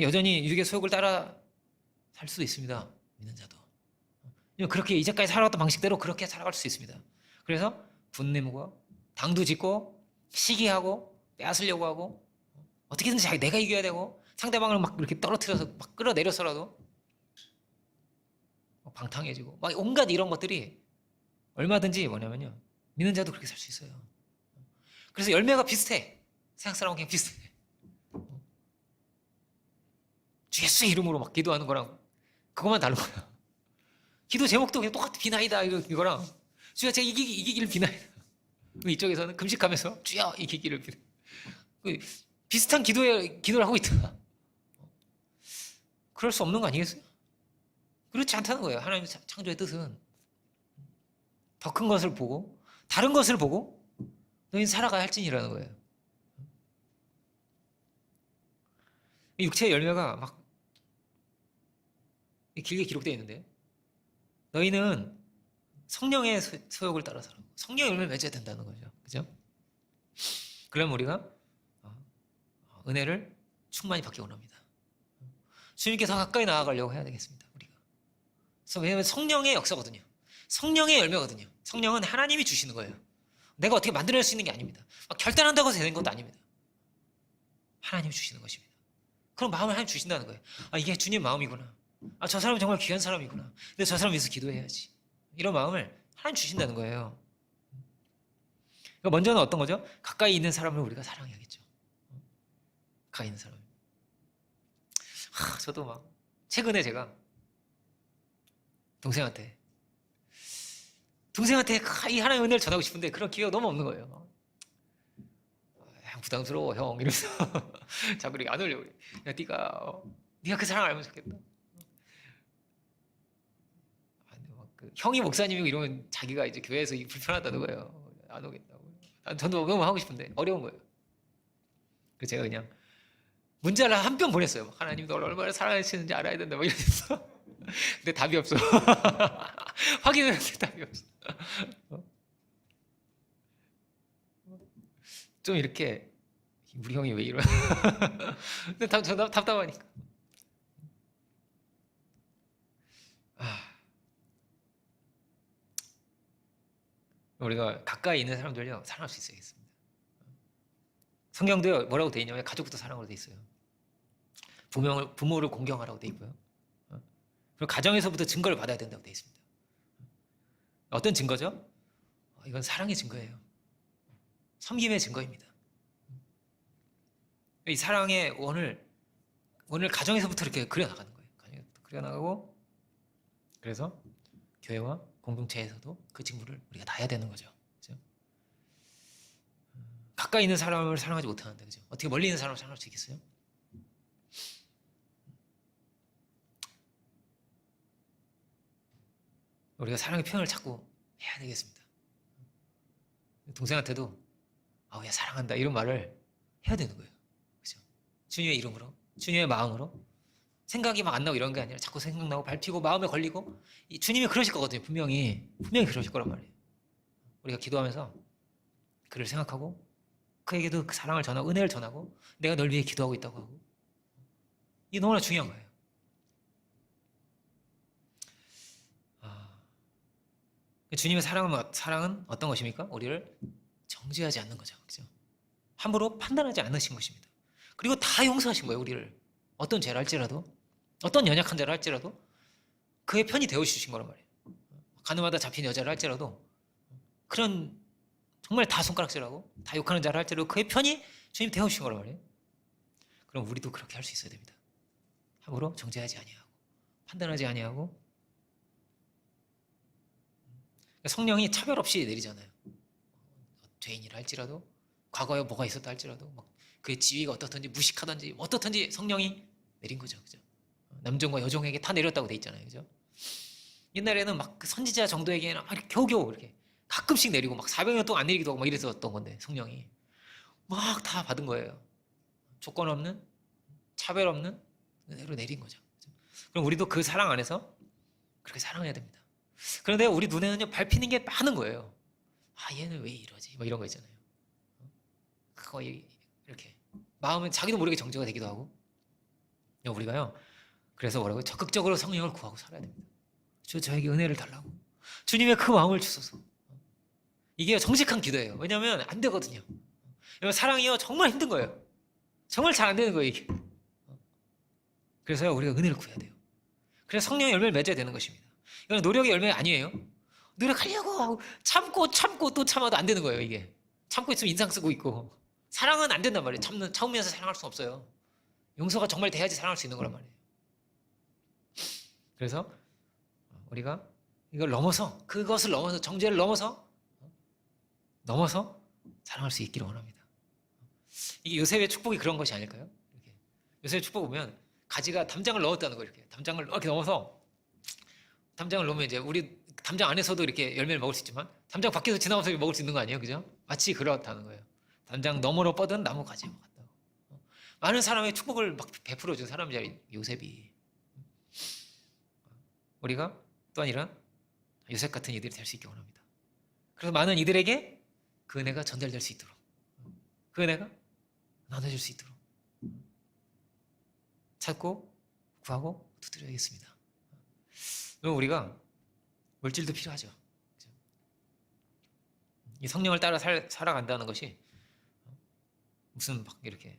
여전히 육의 소욕을 따라 살 수도 있습니다. 믿는 자도. 그렇게 이제까지 살아왔던 방식대로 그렇게 살아갈 수 있습니다. 그래서 분내고 당도 짓고 시기하고 빼앗으려고 하고 어떻게든지 내가 이겨야 되고 상대방을 막 이렇게 떨어뜨려서 막 끌어내려서라도 방탕해지고 막 온갖 이런 것들이 얼마든지 뭐냐면요, 믿는 자도 그렇게 살 수 있어요. 그래서 열매가 비슷해. 세상 사람은 그냥 비슷해. 주 예수의 이름으로 막 기도하는 거랑 그것만 다른 거야. 기도 제목도 그냥 똑같아. 비나이다 이거랑 주여 제가 이기기를 비나이다. 이쪽에서는 금식하면서 주여 이기기를 비나. 비슷한 기도를 하고 있다. 그럴 수 없는 거 아니겠어요? 그렇지 않다는 거예요. 하나님 창조의 뜻은 더 큰 것을 보고 다른 것을 보고 너희는 살아가야 할지니라는 거예요. 이 육체의 열매가 막 길게 기록되어 있는데 너희는 성령의 소욕을 따라 살아가고 성령의 열매를 맺어야 된다는 거죠. 그죠? 그러면 우리가 은혜를 충만히 받기 원합니다. 주님께 더 가까이 나아가려고 해야 되겠습니다. 우리가. 그래서 왜냐하면 성령의 역사거든요. 성령의 열매거든요. 성령은 하나님이 주시는 거예요. 내가 어떻게 만들어낼 수 있는 게 아닙니다. 막 결단한다고 되는 것도 아닙니다. 하나님이 주시는 것입니다. 그럼 마음을 하나님 주신다는 거예요. 이게 주님 마음이구나. 저 사람은 정말 귀한 사람이구나. 근데 저 사람 위해서 기도해야지. 이런 마음을 하나님 주신다는 거예요. 그러니까 먼저는 어떤 거죠? 가까이 있는 사람을 우리가 사랑해야겠죠. 가까이 있는 사람. 저도 막 최근에 제가 동생한테 이 하나님의 은혜를 전하고 싶은데 그런 기회가 너무 없는 거예요. 부담스러워 형 이러면서 자꾸 이렇게 안 오려고 그래. 야 네가 그 사랑 알면 좋겠다. 형이 목사님이고 이러면 자기가 이제 교회에서 불편하다는 거예요. 안 오겠다고. 저도 너무 하고 싶은데 어려운 거예요. 그래서 제가 그냥 문자를 한 편 보냈어요. 하나님 널 얼마나 사랑하시는지 알아야 된다. 막 이러면서. 근데 답이 없어. 확인을 했는데 답이 없어. 좀 이렇게 우리 형이 왜 이러나. 근데 저 답답하니까. 우리가 가까이 있는 사람들요 사랑할 수 있어야겠습니다. 성경도요 뭐라고 돼 있냐면 가족부터 사랑으로 돼 있어요. 부모를 공경하라고 돼 있고요. 그리고 가정에서부터 증거를 받아야 된다고 돼 있습니다. 어떤 증거죠? 이건 사랑의 증거예요. 섬김의 증거입니다. 이 사랑의 원을 가정에서부터 이렇게 그려나가는 거예요. 가정에서부터 그려나가고 그래서 교회와 공동체에서도 그 직무를 우리가 다 해야 되는 거죠. 그렇죠? 가까이 있는 사람을 사랑하지 못하는데, 그죠? 어떻게 멀리 있는 사람을 사랑할 수 있겠어요? 우리가 사랑의 표현을 자꾸 해야 되겠습니다. 동생한테도 야 사랑한다 이런 말을 해야 되는 거예요. 그죠? 주님의 이름으로, 주님의 마음으로. 생각이 막 안 나고 이런 게 아니라 자꾸 생각나고 밟히고 마음에 걸리고, 주님이 그러실 거거든요. 분명히 그러실 거란 말이에요. 우리가 기도하면서 그를 생각하고 그에게도 그 사랑을 전하고 은혜를 전하고 내가 널 위해 기도하고 있다고 하고, 이게 너무나 중요한 거예요. 주님의 사랑은 어떤 것입니까? 우리를 정죄하지 않는 거죠. 그죠? 함부로 판단하지 않으신 것입니다. 그리고 다 용서하신 거예요. 우리를 어떤 죄를 할지라도, 어떤 연약한 죄를 할지라도 그의 편이 되어주신 거란 말이에요. 가늠하다 잡힌 여자를 할지라도, 그런 정말 다 손가락질하고 다 욕하는 자를 할지라도 그의 편이 주님 되어주신 거란 말이에요. 그럼 우리도 그렇게 할 수 있어야 됩니다. 함부로 정죄하지 아니하고 판단하지 아니하고. 성령이 차별 없이 내리잖아요. 죄인이라 할지라도, 과거에 뭐가 있었다 할지라도, 막 그의 지위가 어떻든지 무식하든지 어떻든지 성령이 내린 거죠. 그죠? 남종과 여종에게 다 내렸다고 돼 있잖아요. 그죠? 옛날에는 막 그 선지자 정도에게는 막 겨우겨우 이렇게 가끔씩 내리고 막 400년 동안 안 내리기도 하고 막 이랬었던 건데, 성령이 막 다 받은 거예요. 조건 없는, 차별 없는 은혜로 내린 거죠. 그죠? 그럼 우리도 그 사랑 안에서 그렇게 사랑해야 됩니다. 그런데 우리 눈에는요, 밟히는 게 많은 거예요. 얘는 왜 이러지? 뭐 이런 거 있잖아요. 그거 이렇게 마음은 자기도 모르게 정죄가 되기도 하고. 우리가요, 그래서 뭐라고요? 적극적으로 성령을 구하고 살아야 됩니다. 저에게 은혜를 달라고, 주님의 그 마음을 주소서. 이게 정직한 기도예요. 왜냐하면 안 되거든요. 사랑이요, 정말 힘든 거예요. 정말 잘 안 되는 거예요, 이게. 그래서요, 우리가 은혜를 구해야 돼요. 그래서 성령의 열매를 맺어야 되는 것입니다. 이건 노력의 열매 아니에요. 노력하려고 참고 또 참아도 안 되는 거예요. 이게 참고 있으면 인상 쓰고 있고. 사랑은 안 된단 말이에요. 참으면서 사랑할 수는 없어요. 용서가 정말 돼야지 사랑할 수 있는 거란 말이에요. 그래서 우리가 이걸 넘어서, 그것을 넘어서, 정죄를 넘어서 사랑할 수 있기를 원합니다. 이게 요셉의 축복이 그런 것이 아닐까요? 이렇게 요셉의 축복 보면 가지가 담장을 넣었다는 거예요. 이렇게 담장을 이렇게 넘어서, 담장을 넣으면 이제 우리 담장 안에서도 이렇게 열매를 먹을 수 있지만 담장 밖에서 지나가서 먹을 수 있는 거 아니에요? 그죠? 마치 그렇다는 거예요. 담장 너머로 뻗은 나무 가지와 같다고. 많은 사람의 축복을 막 베풀어 준 사람이자 요셉이. 우리가 또한 이런 요셉 같은 이들이 될 수 있기 원합니다. 그래서 많은 이들에게 그 은혜가 전달될 수 있도록, 그 은혜가 나눠질 수 있도록 찾고 구하고 두드려야겠습니다. 그럼 우리가 물질도 필요하죠. 이 성령을 따라 살아간다는 것이 무슨 막 이렇게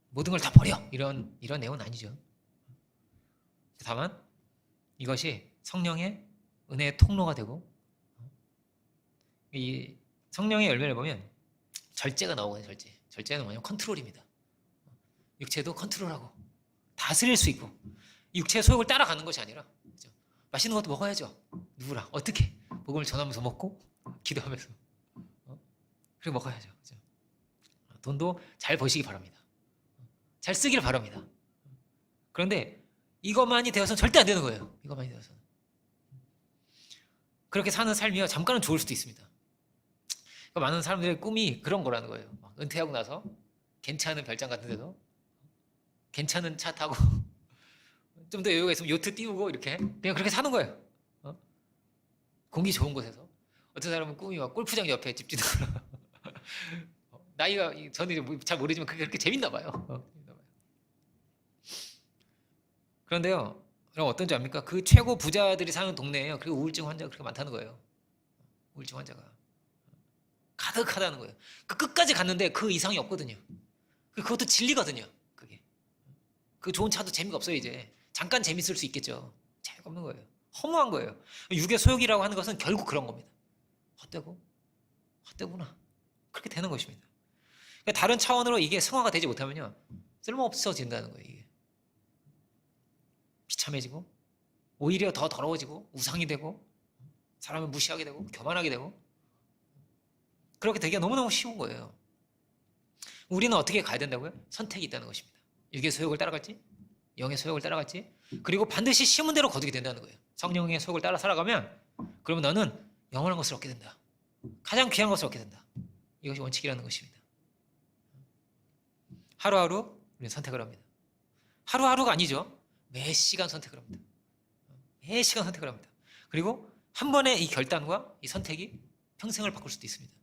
모든 걸 다 버려 이런 내용은 아니죠. 다만 이것이 성령의 은혜의 통로가 되고, 이 성령의 열매를 보면 절제가 나오거든요. 절제는 뭐냐면 컨트롤입니다. 육체도 컨트롤하고 다스릴 수 있고, 육체의 소욕을 따라가는 것이 아니라, 그죠? 맛있는 것도 먹어야죠. 누구랑 어떻게 복음을 전하면서 먹고 기도하면서 그리고 먹어야죠. 그죠? 돈도 잘 버시기 바랍니다. 잘 쓰기를 바랍니다. 그런데 이것만이 되어서는 절대 안 되는 거예요. 이것만이 되어서는. 그렇게 사는 삶이요, 잠깐은 좋을 수도 있습니다. 그러니까 많은 사람들의 꿈이 그런 거라는 거예요. 막 은퇴하고 나서 괜찮은 별장 같은 데서 괜찮은 차 타고 좀 더 여유가 있으면 요트 띄우고 이렇게 그냥 그렇게 사는 거예요. 공기 좋은 곳에서. 어떤 사람은 꿈이 막 골프장 옆에 집 짓는 거라. 나이가 저는 잘 모르지만 그게 그렇게 재밌나 봐요. 그런데요, 그럼 어떤 줄 압니까? 그 최고 부자들이 사는 동네에요, 그리고 우울증 환자가 그렇게 많다는 거예요. 우울증 환자가 가득하다는 거예요. 그 끝까지 갔는데 그 이상이 없거든요. 그것도 진리거든요. 그 좋은 차도 재미가 없어요. 이제 잠깐 재밌을 수 있겠죠. 재미가 없는 거예요. 허무한 거예요. 육의 소욕이라고 하는 것은 결국 그런 겁니다. 헛되구나. 그렇게 되는 것입니다. 그러니까 다른 차원으로 이게 승화가 되지 못하면요, 쓸모없어진다는 거예요. 이게 비참해지고 오히려 더 더러워지고 우상이 되고 사람을 무시하게 되고 교만하게 되고, 그렇게 되기가 너무너무 쉬운 거예요. 우리는 어떻게 가야 된다고요? 선택이 있다는 것입니다. 육의 소욕을 따라갈지 영의 소욕을 따라갈지, 그리고 반드시 심은 대로 거두게 된다는 거예요. 성령의 소욕을 따라 살아가면 그러면 너는 영원한 것을 얻게 된다. 가장 귀한 것을 얻게 된다. 이것이 원칙이라는 것입니다. 하루하루 우리는 선택을 합니다. 하루하루가 아니죠. 매 시간 선택을 합니다. 매 시간 선택을 합니다. 그리고 한 번의 이 결단과 이 선택이 평생을 바꿀 수도 있습니다.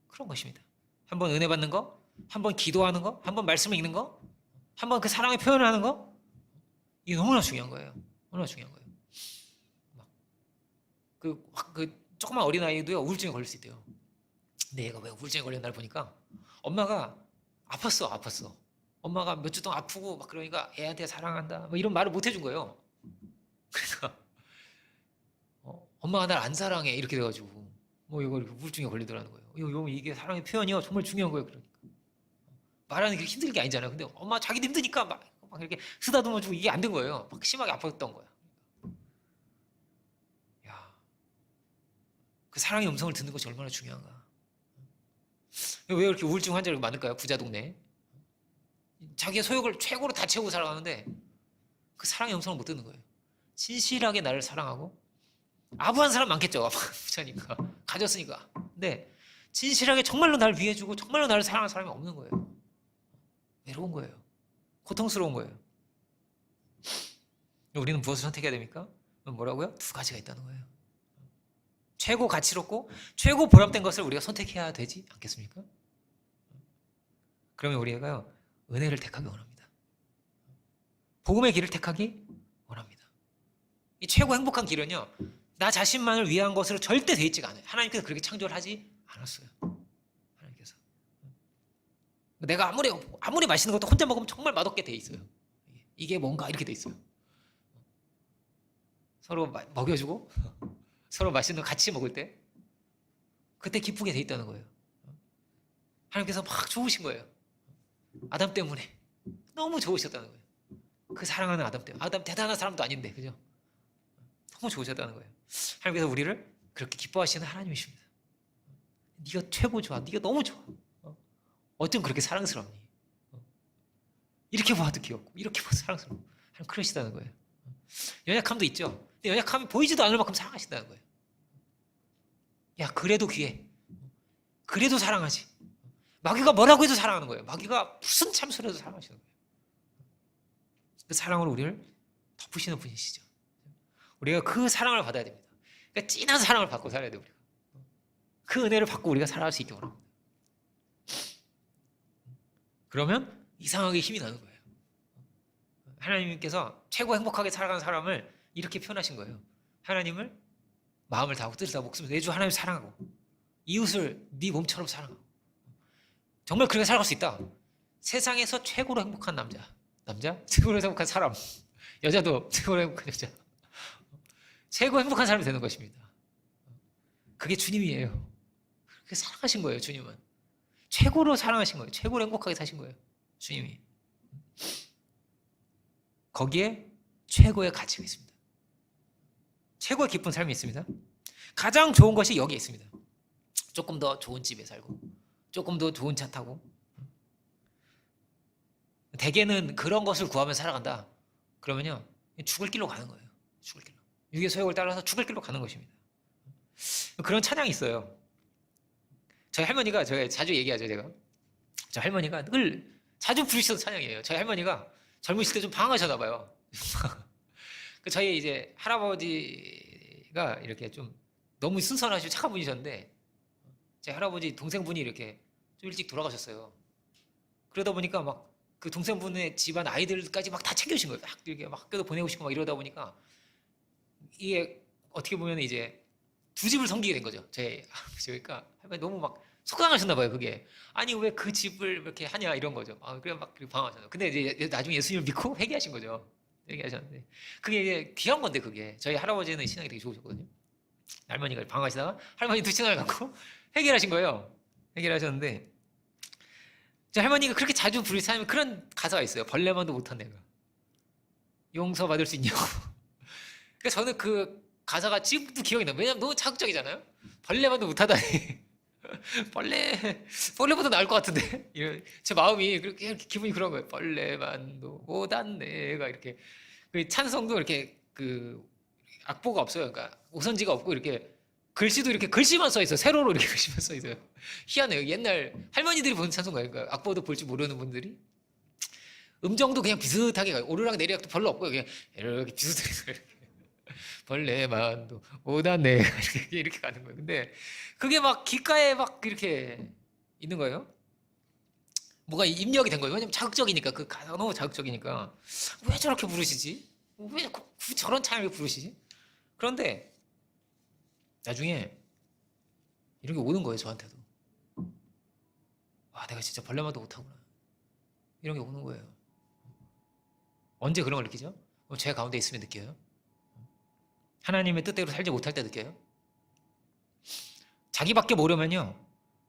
그런 것입니다. 한 번 은혜 받는 거, 한 번 기도하는 거, 한 번 말씀을 읽는 거, 한 번 그 사랑의 표현을 하는 거, 이게 너무나 중요한 거예요. 너무나 중요한 거예요. 그 조그만 어린아이도요, 우울증에 걸릴 수 있대요. 근데 얘가 왜 우울증에 걸렸나를 보니까 엄마가 아팠어. 엄마가 몇 주 동안 아프고 막 그러니까 애한테 사랑한다 뭐 이런 말을 못 해준 거예요. 그러니까 엄마가 날 안 사랑해 이렇게 돼가지고 뭐 이거 이렇게 우울증에 걸리더라는 거예요. 이게 사랑의 표현이요 정말 중요한 거예요. 그러니까 말하는 게 힘든 게 아니잖아요. 근데 엄마 자기도 힘드니까 막 이렇게 쓰다듬어 주고 이게 안 된 거예요. 막 심하게 아팠던 거야. 야, 그 사랑의 음성을 듣는 것이 얼마나 중요한가. 왜 이렇게 우울증 환자가 많을까요? 부자 동네. 자기의 소욕을 최고로 다 채우고 살아가는데 그 사랑의 음성을 못 듣는 거예요. 진실하게 나를 사랑하고, 아부한 사람 많겠죠. 부자니까 가졌으니까. 근데 진실하게 정말로 나를 위해주고 정말로 나를 사랑하는 사람이 없는 거예요. 외로운 거예요. 고통스러운 거예요. 우리는 무엇을 선택해야 됩니까? 뭐라고요? 두 가지가 있다는 거예요. 최고 가치롭고 최고 보람된 것을 우리가 선택해야 되지 않겠습니까? 그러면 우리가요, 은혜를 택하기 원합니다. 복음의 길을 택하기 원합니다. 이 최고 행복한 길은요, 나 자신만을 위한 것으로 절대 돼 있지가 않아요. 하나님께서 그렇게 창조를 하지 않았어요. 하나님께서. 내가 아무리 맛있는 것도 혼자 먹으면 정말 맛없게 돼 있어요. 이게 뭔가 이렇게 돼 있어요. 서로 먹여주고 서로 맛있는 거 같이 먹을 때 그때 기쁘게 돼 있다는 거예요. 하나님께서 막 좋으신 거예요. 아담 때문에 너무 좋으셨다는 거예요. 그 사랑하는 아담 때문에. 아담 대단한 사람도 아닌데, 그죠? 너무 좋으셨다는 거예요. 하나님께서 우리를 그렇게 기뻐하시는 하나님이십니다. 네가 최고 좋아. 네가 너무 좋아. 어쩜 그렇게 사랑스럽니? 이렇게 봐도 귀엽고 이렇게 봐도 사랑스럽고. 하나님 그러시다는 거예요. 연약함도 있죠. 근데 연약함이 보이지도 않을 만큼 사랑하신다는 거예요. 야, 그래도 귀해. 그래도 사랑하지. 마귀가 뭐라고 해도 사랑하는 거예요. 마귀가 무슨 참소리 해도 사랑하시는 거예요. 그 사랑으로 우리를 덮으시는 분이시죠. 우리가 그 사랑을 받아야 됩니다. 그러니까 진한 사랑을 받고 살아야 돼요. 우리가. 그 은혜를 받고 우리가 살아갈 수 있게 원합니다. 그러면 이상하게 힘이 나는 거예요. 하나님께서 최고 행복하게 살아가는 사람을 이렇게 표현하신 거예요. 하나님을 마음을 다하고 뜻을 다하고 목숨을 내주 하나님을 사랑하고 이웃을 네 몸처럼 사랑하고, 정말 그렇게 살아갈 수 있다. 세상에서 최고로 행복한 남자, 최고로 행복한 사람, 여자도 최고로 행복한 여자, 최고 행복한 사람이 되는 것입니다. 그게 주님이에요. 그렇게 사랑하신 거예요. 주님은 최고로 사랑하신 거예요. 최고로 행복하게 사신 거예요. 주님이. 거기에 최고의 가치가 있습니다. 최고의 기쁜 삶이 있습니다. 가장 좋은 것이 여기에 있습니다. 조금 더 좋은 집에 살고, 조금 더 좋은 차 타고. 대개는 그런 것을 구하며 살아간다. 그러면요, 죽을 길로 가는 거예요. 죽을 길로. 육의 소욕을 따라서 죽을 길로 가는 것입니다. 그런 찬양이 있어요. 저희 할머니가, 제가 자주 얘기하죠. 저 할머니가 늘 자주 부르시던 찬양이에요. 저희 할머니가 젊으실 때 좀 방황하셨나 봐요. 저희 이제 할아버지가 이렇게 좀 너무 순선하시고 착한 분이셨는데, 제 할아버지 동생분이 이렇게 좀 일찍 돌아가셨어요. 그러다 보니까 막 그 동생분의 집안 아이들까지 막 다 챙겨주신 거예요. 막 이렇게 막 학교도 보내고 싶고 막 이러다 보니까 이게 어떻게 보면 이제 두 집을 섬기게 된 거죠. 제 할아버지. 그러니까 할머니 너무 막 속상하셨나 봐요. 그게 아니 왜 그 집을 이렇게 하냐 이런 거죠. 그래 막 방황하셨나. 근데 이제 나중에 예수님을 믿고 회개하신 거죠. 회개하셨는데 그게 이제 귀한 건데, 그게 저희 할아버지는 신앙이 되게 좋으셨거든요. 할머니가 방황하시다가 할머니도 신앙을 갖고 해결하신 거예요. 해결하셨는데, 제 할머니가 그렇게 자주 부르시는 그런 가사가 있어요. 벌레만도 못한 내가 용서받을 수 있냐고. 그래서 저는 그 가사가 지금도 기억이 나요. 왜냐면 너무 자극적이잖아요. 벌레만도 못하다니. 벌레보다 나을 것 같은데 제 마음이 그렇게 이렇게 기분이 그런 거예요. 벌레만도 못한 내가 이렇게 그 찬송도 이렇게 그 악보가 없어요. 그러니까 오선지가 없고 이렇게 글씨도 이렇게 글씨만 써 있어요. 세로로 이렇게 글씨만 써 있어요. 희한해요. 옛날 할머니들이 보는 찬송가예요. 그러니까 악보도 볼 줄 모르는 분들이 음정도 그냥 비슷하게 가요. 오르락 내리락도 별로 없고요. 그냥 이렇게 비슷하게 이렇게. 벌레만도 못한 내가 이렇게 가는 거예요. 근데 그게 막 귓가에 막 이렇게 있는 거예요. 뭐가 입력이 된 거예요. 왜냐면 자극적이니까 그 가사가 너무 자극적이니까 왜 저렇게 부르시지? 왜 저런 찬양을 부르시지? 그런데 나중에 이런 게 오는 거예요. 저한테도. 와, 내가 진짜 벌레만도 못하구나. 이런 게 오는 거예요. 언제 그런 걸 느끼죠? 제 가운데 있으면 느껴요. 하나님의 뜻대로 살지 못할 때 느껴요. 자기밖에 모르면요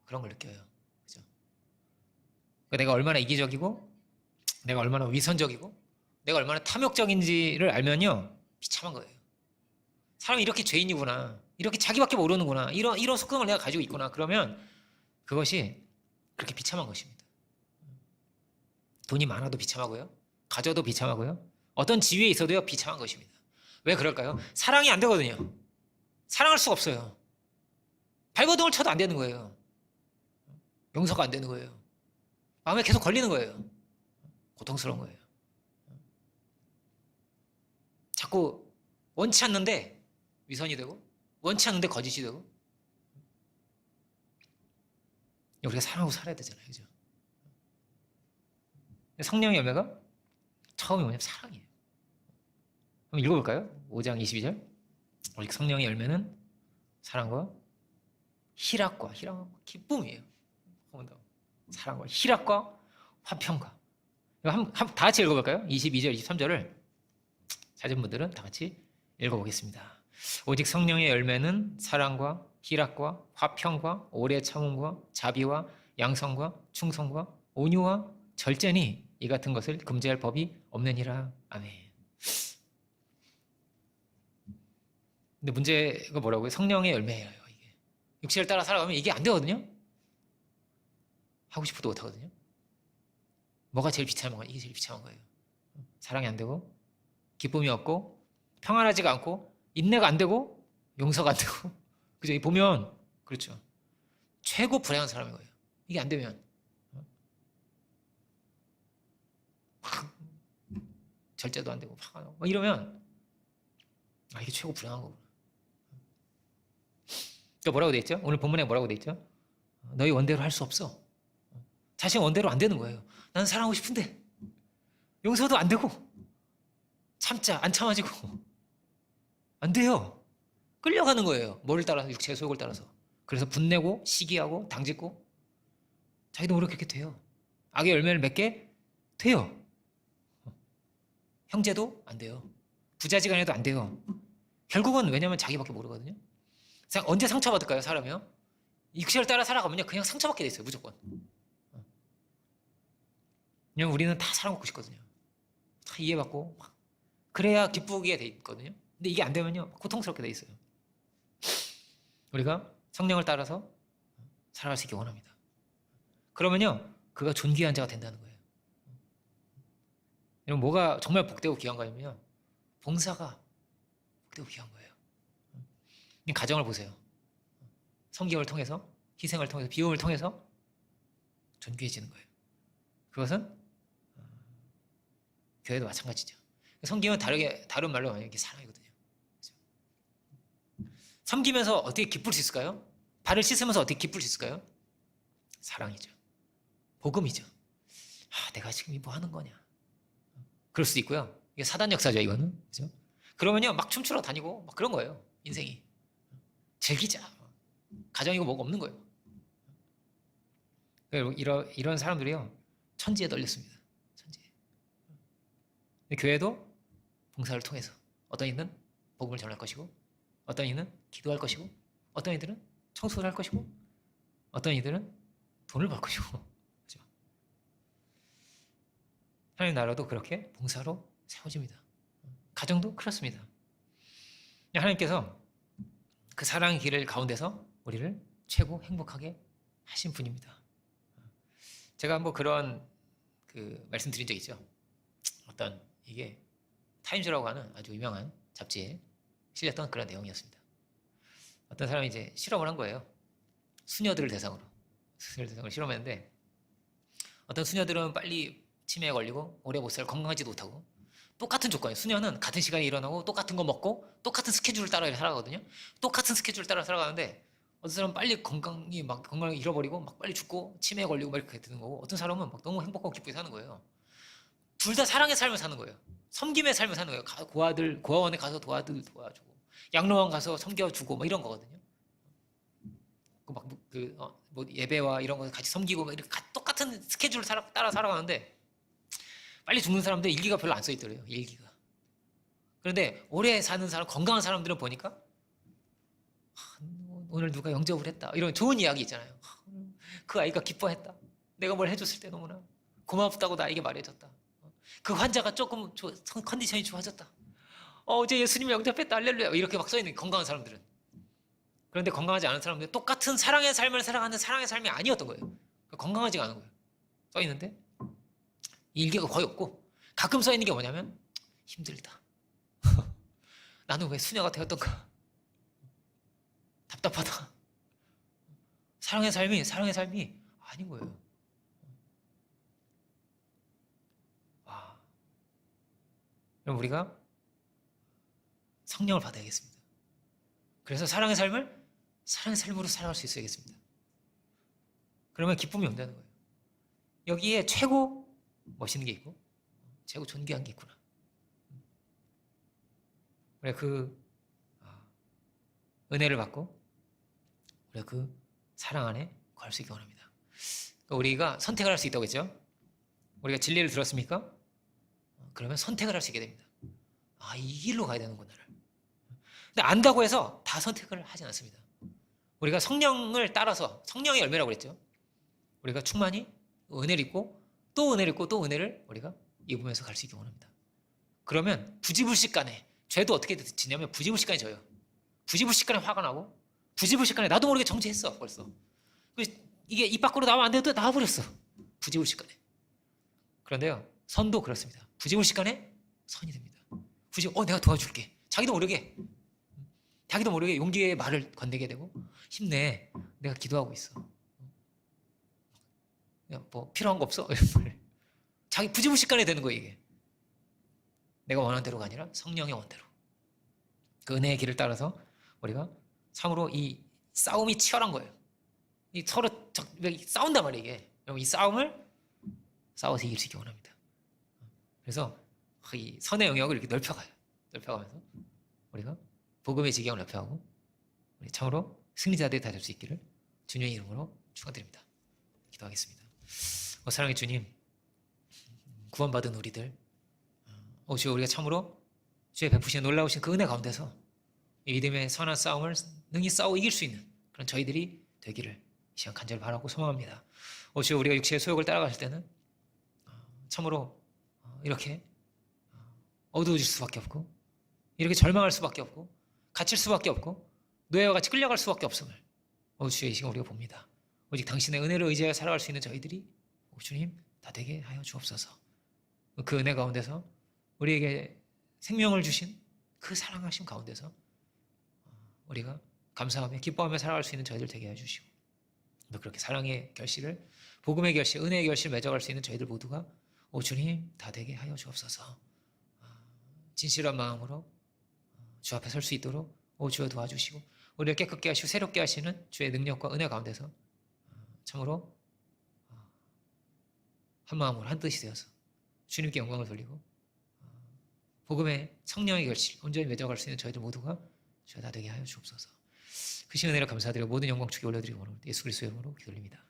그런 걸 느껴요. 그죠? 그러니까 내가 얼마나 이기적이고 내가 얼마나 위선적이고 내가 얼마나 탐욕적인지를 알면요 비참한 거예요. 사람이 이렇게 죄인이구나, 이렇게 자기밖에 모르는구나, 이런 속성을 내가 가지고 있구나. 그러면 그것이 그렇게 비참한 것입니다. 돈이 많아도 비참하고요, 가져도 비참하고요, 어떤 지위에 있어도요 비참한 것입니다. 왜 그럴까요? 사랑이 안 되거든요. 사랑할 수가 없어요. 발버둥을 쳐도 안 되는 거예요. 용서가 안 되는 거예요. 마음에 계속 걸리는 거예요. 고통스러운 거예요. 자꾸 원치 않는데 위선이 되고 원치 않는데 거짓이 되고. 우리가 사랑하고 살아야 되잖아요. 그죠? 성령의 열매가 처음이 뭐냐면 사랑이에요. 한번 읽어볼까요? 5장 22절. 오직 성령의 열매는 사랑과 희락과 기쁨이에요. 사랑과 희락과 화평과. 다 같이 읽어볼까요? 22절 23절을 찾은 분들은 다 같이 읽어보겠습니다. 오직 성령의 열매는 사랑과 희락과 화평과 오래 참음과 자비와 양성과 충성과 온유와 절제니 이 같은 것을 금지할 법이 없느니라. 아멘. 근데 문제가 뭐라고요? 성령의 열매예요. 이게 육체를 따라 살아가면 이게 안 되거든요. 하고 싶어도 못 하거든요. 뭐가 제일 비참한 거예요? 이게 제일 비참한 거예요. 사랑이 안 되고 기쁨이 없고 평안하지가 않고 인내가 안 되고 용서가 안 되고. 그죠? 보면 그렇죠. 최고 불행한 사람인 거예요. 이게 안 되면 절제도 안 되고 막 이러면 이게 최고 불행한 거구나. 또 뭐라고 돼 있죠? 오늘 본문에 뭐라고 돼 있죠? 너희 원대로 할 수 없어. 자신 원대로 안 되는 거예요. 나는 사랑하고 싶은데 용서도 안 되고 참자 안 참아지고 안 돼요. 끌려가는 거예요. 뭐를 따라서? 육체의 소욕을 따라서. 그래서 분내고 시기하고 당짓고 자기도 모르게 그렇게 돼요. 악의 열매를 맺게 돼요. 형제도 안 돼요. 부자지간에도 안 돼요. 결국은 왜냐면 자기밖에 모르거든요. 언제 상처받을까요? 사람이요? 육체를 따라 살아가면요 그냥 상처받게 돼 있어요. 무조건. 왜냐면 우리는 다 사랑받고 싶거든요. 다 이해받고 그래야 기쁘게 돼 있거든요. 근데 이게 안 되면요 고통스럽게 돼 있어요. 우리가 성령을 따라서 살아갈 수 있기 원합니다. 그러면요 그가 존귀한 자가 된다는 거예요. 여러분 뭐가 정말 복되고 귀한 거냐면요 봉사가 복되고 귀한 거예요. 가정을 보세요. 섬김을 통해서 희생을 통해서 비움을 통해서 존귀해지는 거예요. 그것은 교회도 마찬가지죠. 섬김은 다른 말로 하면 이게 사랑이거든요. 섬기면서 어떻게 기쁠 수 있을까요? 발을 씻으면서 어떻게 기쁠 수 있을까요? 사랑이죠. 복음이죠. 내가 지금 뭐 하는 거냐? 그럴 수도 있고요. 이게 사단 역사죠, 이거는. 그죠? 그러면요, 막 춤추러 다니고 막 그런 거예요. 인생이. 즐기자. 가정이고 뭐가 없는 거예요. 이런 사람들이요, 천지에 널렸습니다. 천지에. 교회도 봉사를 통해서 어떤 이는 복음을 전할 것이고, 어떤 이는 기도할 것이고, 어떤 이들은 청소를 할 것이고, 어떤 이들은 돈을 벌 것이고. 그렇죠? 하나님 나라도 그렇게 봉사로 세워집니다. 가정도 그렇습니다. 하나님께서 그 사랑의 길을 가운데서 우리를 최고 행복하게 하신 분입니다. 제가 뭐 그런 그 말씀드린 적 있죠. 어떤 이게 타임즈라고 하는 아주 유명한 잡지에 실렸던 그런 내용이었습니다. 어떤 사람이 이제 실험을 한 거예요. 수녀들을 대상으로 실험했는데, 어떤 수녀들은 빨리 치매에 걸리고 오래 못 살고 건강하지도 못하고, 똑같은 조건이에요. 수녀는 같은 시간에 일어나고 똑같은 거 먹고 똑같은 스케줄을 따라 살아가거든요. 똑같은 스케줄을 따라 살아가는데, 어떤 사람은 빨리 건강을 잃어버리고 막 빨리 죽고 치매에 걸리고 막 이렇게 되는 거고, 어떤 사람은 막 너무 행복하고 기쁘게 사는 거예요. 둘 다 사랑의 삶을 사는 거예요. 섬김의 삶을 사는 거예요. 고아원에 가서 도와주고, 양로원 가서 섬겨주고 막 이런 거거든요. 뭐 예배와 이런 거 같이 섬기고 막 이렇게 똑같은 스케줄을 따라 살아가는데, 빨리 죽는 사람들 일기가 별로 안 써 있더래요. 일기가. 그런데 오래 사는 사람, 건강한 사람들은 보니까 오늘 누가 영접을 했다, 이런 좋은 이야기 있잖아요. 그 아이가 기뻐했다, 내가 뭘 해줬을 때 너무나 고맙다고 나에게 말해줬다, 그 환자가 조금 컨디션이 좋아졌다, 어제 예수님을 영접했다, 할렐루야, 이렇게 막 써있는 건강한 사람들은. 그런데 건강하지 않은 사람들은 똑같은 사랑의 삶을 살아가는 사랑의 삶이 아니었던 거예요. 건강하지가 않은 거예요. 써있는데 일기가 거의 없고, 가끔 써있는 게 뭐냐면 힘들다, 나는 왜 수녀가 되었던가, 답답하다. 사랑의 삶이 아닌 거예요. 그럼 우리가 성령을 받아야겠습니다. 그래서 사랑의 삶으로 살아갈 수 있어야겠습니다. 그러면 기쁨이 온다는 거예요. 여기에 최고 멋있는 게 있고 최고 존귀한 게 있구나. 우리가 그 은혜를 받고 우리가 그 사랑 안에 거할 수 있기 원합니다. 그러니까 우리가 선택을 할 수 있다고 했죠. 우리가 진리를 들었습니까? 그러면 선택을 할 수 있게 됩니다. 이 길로 가야 되는구나. 근데 안다고 해서 다 선택을 하진 않습니다. 우리가 성령을 따라서, 성령의 열매라고 그랬죠. 우리가 충만히 은혜를 입고 또 은혜를 입고 또 은혜를 우리가 입으면서 갈 수 있기 원합니다. 그러면 부지불식간에 죄도 어떻게 지냐면 부지불식간에 져요. 부지불식간에 화가 나고, 부지불식간에 나도 모르게 정죄했어 벌써. 이게 입 밖으로 나오면 안 돼도 나와버렸어, 부지불식간에. 그런데요, 선도 그렇습니다. 부지불식간에 선이 됩니다. 내가 도와줄게, 자기도 모르게 용기의 말을 건네게 되고, 힘내, 내가 기도하고 있어, 뭐 필요한 거 없어, 이런 말. 자기 부지불식간에 되는 거예요. 이게 내가 원하는 대로가 아니라 성령의 원대로, 그 은혜의 길을 따라서 우리가 참으로 이 싸움이 치열한 거예요. 이 서로 싸운단 말이에요. 이게 이 싸움을 싸워서 이길 수 있기 원합니다. 그래서 이 선의 영역을 이렇게 넓혀가면서 우리가 복음의 지경을 넓혀가고, 우리 참으로 승리자들이 다 될 수 있기를 주님의 이름으로 축원드립니다. 기도하겠습니다. 사랑의 주님, 구원받은 우리들, 주여, 우리가 참으로 주의 베푸시는 놀라우신 그 은혜 가운데서 이 믿음의 선한 싸움을 능히 싸워 이길 수 있는 그런 저희들이 되기를 이 시간 간절히 바라고 소망합니다. 주여, 우리가 육체의 소욕을 따라갈 때는 참으로 이렇게 어두워질 수밖에 없고, 이렇게 절망할 수밖에 없고, 갇힐 수밖에 없고, 노예와 같이 끌려갈 수밖에 없음을 주여 이 시간 우리가 봅니다. 오직 당신의 은혜를 의지하여 살아갈 수 있는 저희들이 주님 다 되게 하여 주옵소서. 그 은혜 가운데서 우리에게 생명을 주신 그 사랑하심 가운데서 우리가 감사하며 기뻐하며 살아갈 수 있는 저희들 되게 해주시고, 또 그렇게 사랑의 결실을, 복음의 결실, 은혜의 결실 맺어갈 수 있는 저희들 모두가 주님 다 되게 하여 주옵소서. 진실한 마음으로 주 앞에 설 수 있도록 주여 도와주시고, 우리를 깨끗게 하시고 새롭게 하시는 주의 능력과 은혜 가운데서 참으로 한 마음으로 한 뜻이 되어서 주님께 영광을 돌리고 복음의 성령의 결실 온전히 맺어갈 수 있는 저희들 모두가 주여 다 되게 하여 주옵소서. 크신 은혜를 감사드리고 모든 영광 주께 올려드리고 예수 그리스도의 이름으로 기도드립니다.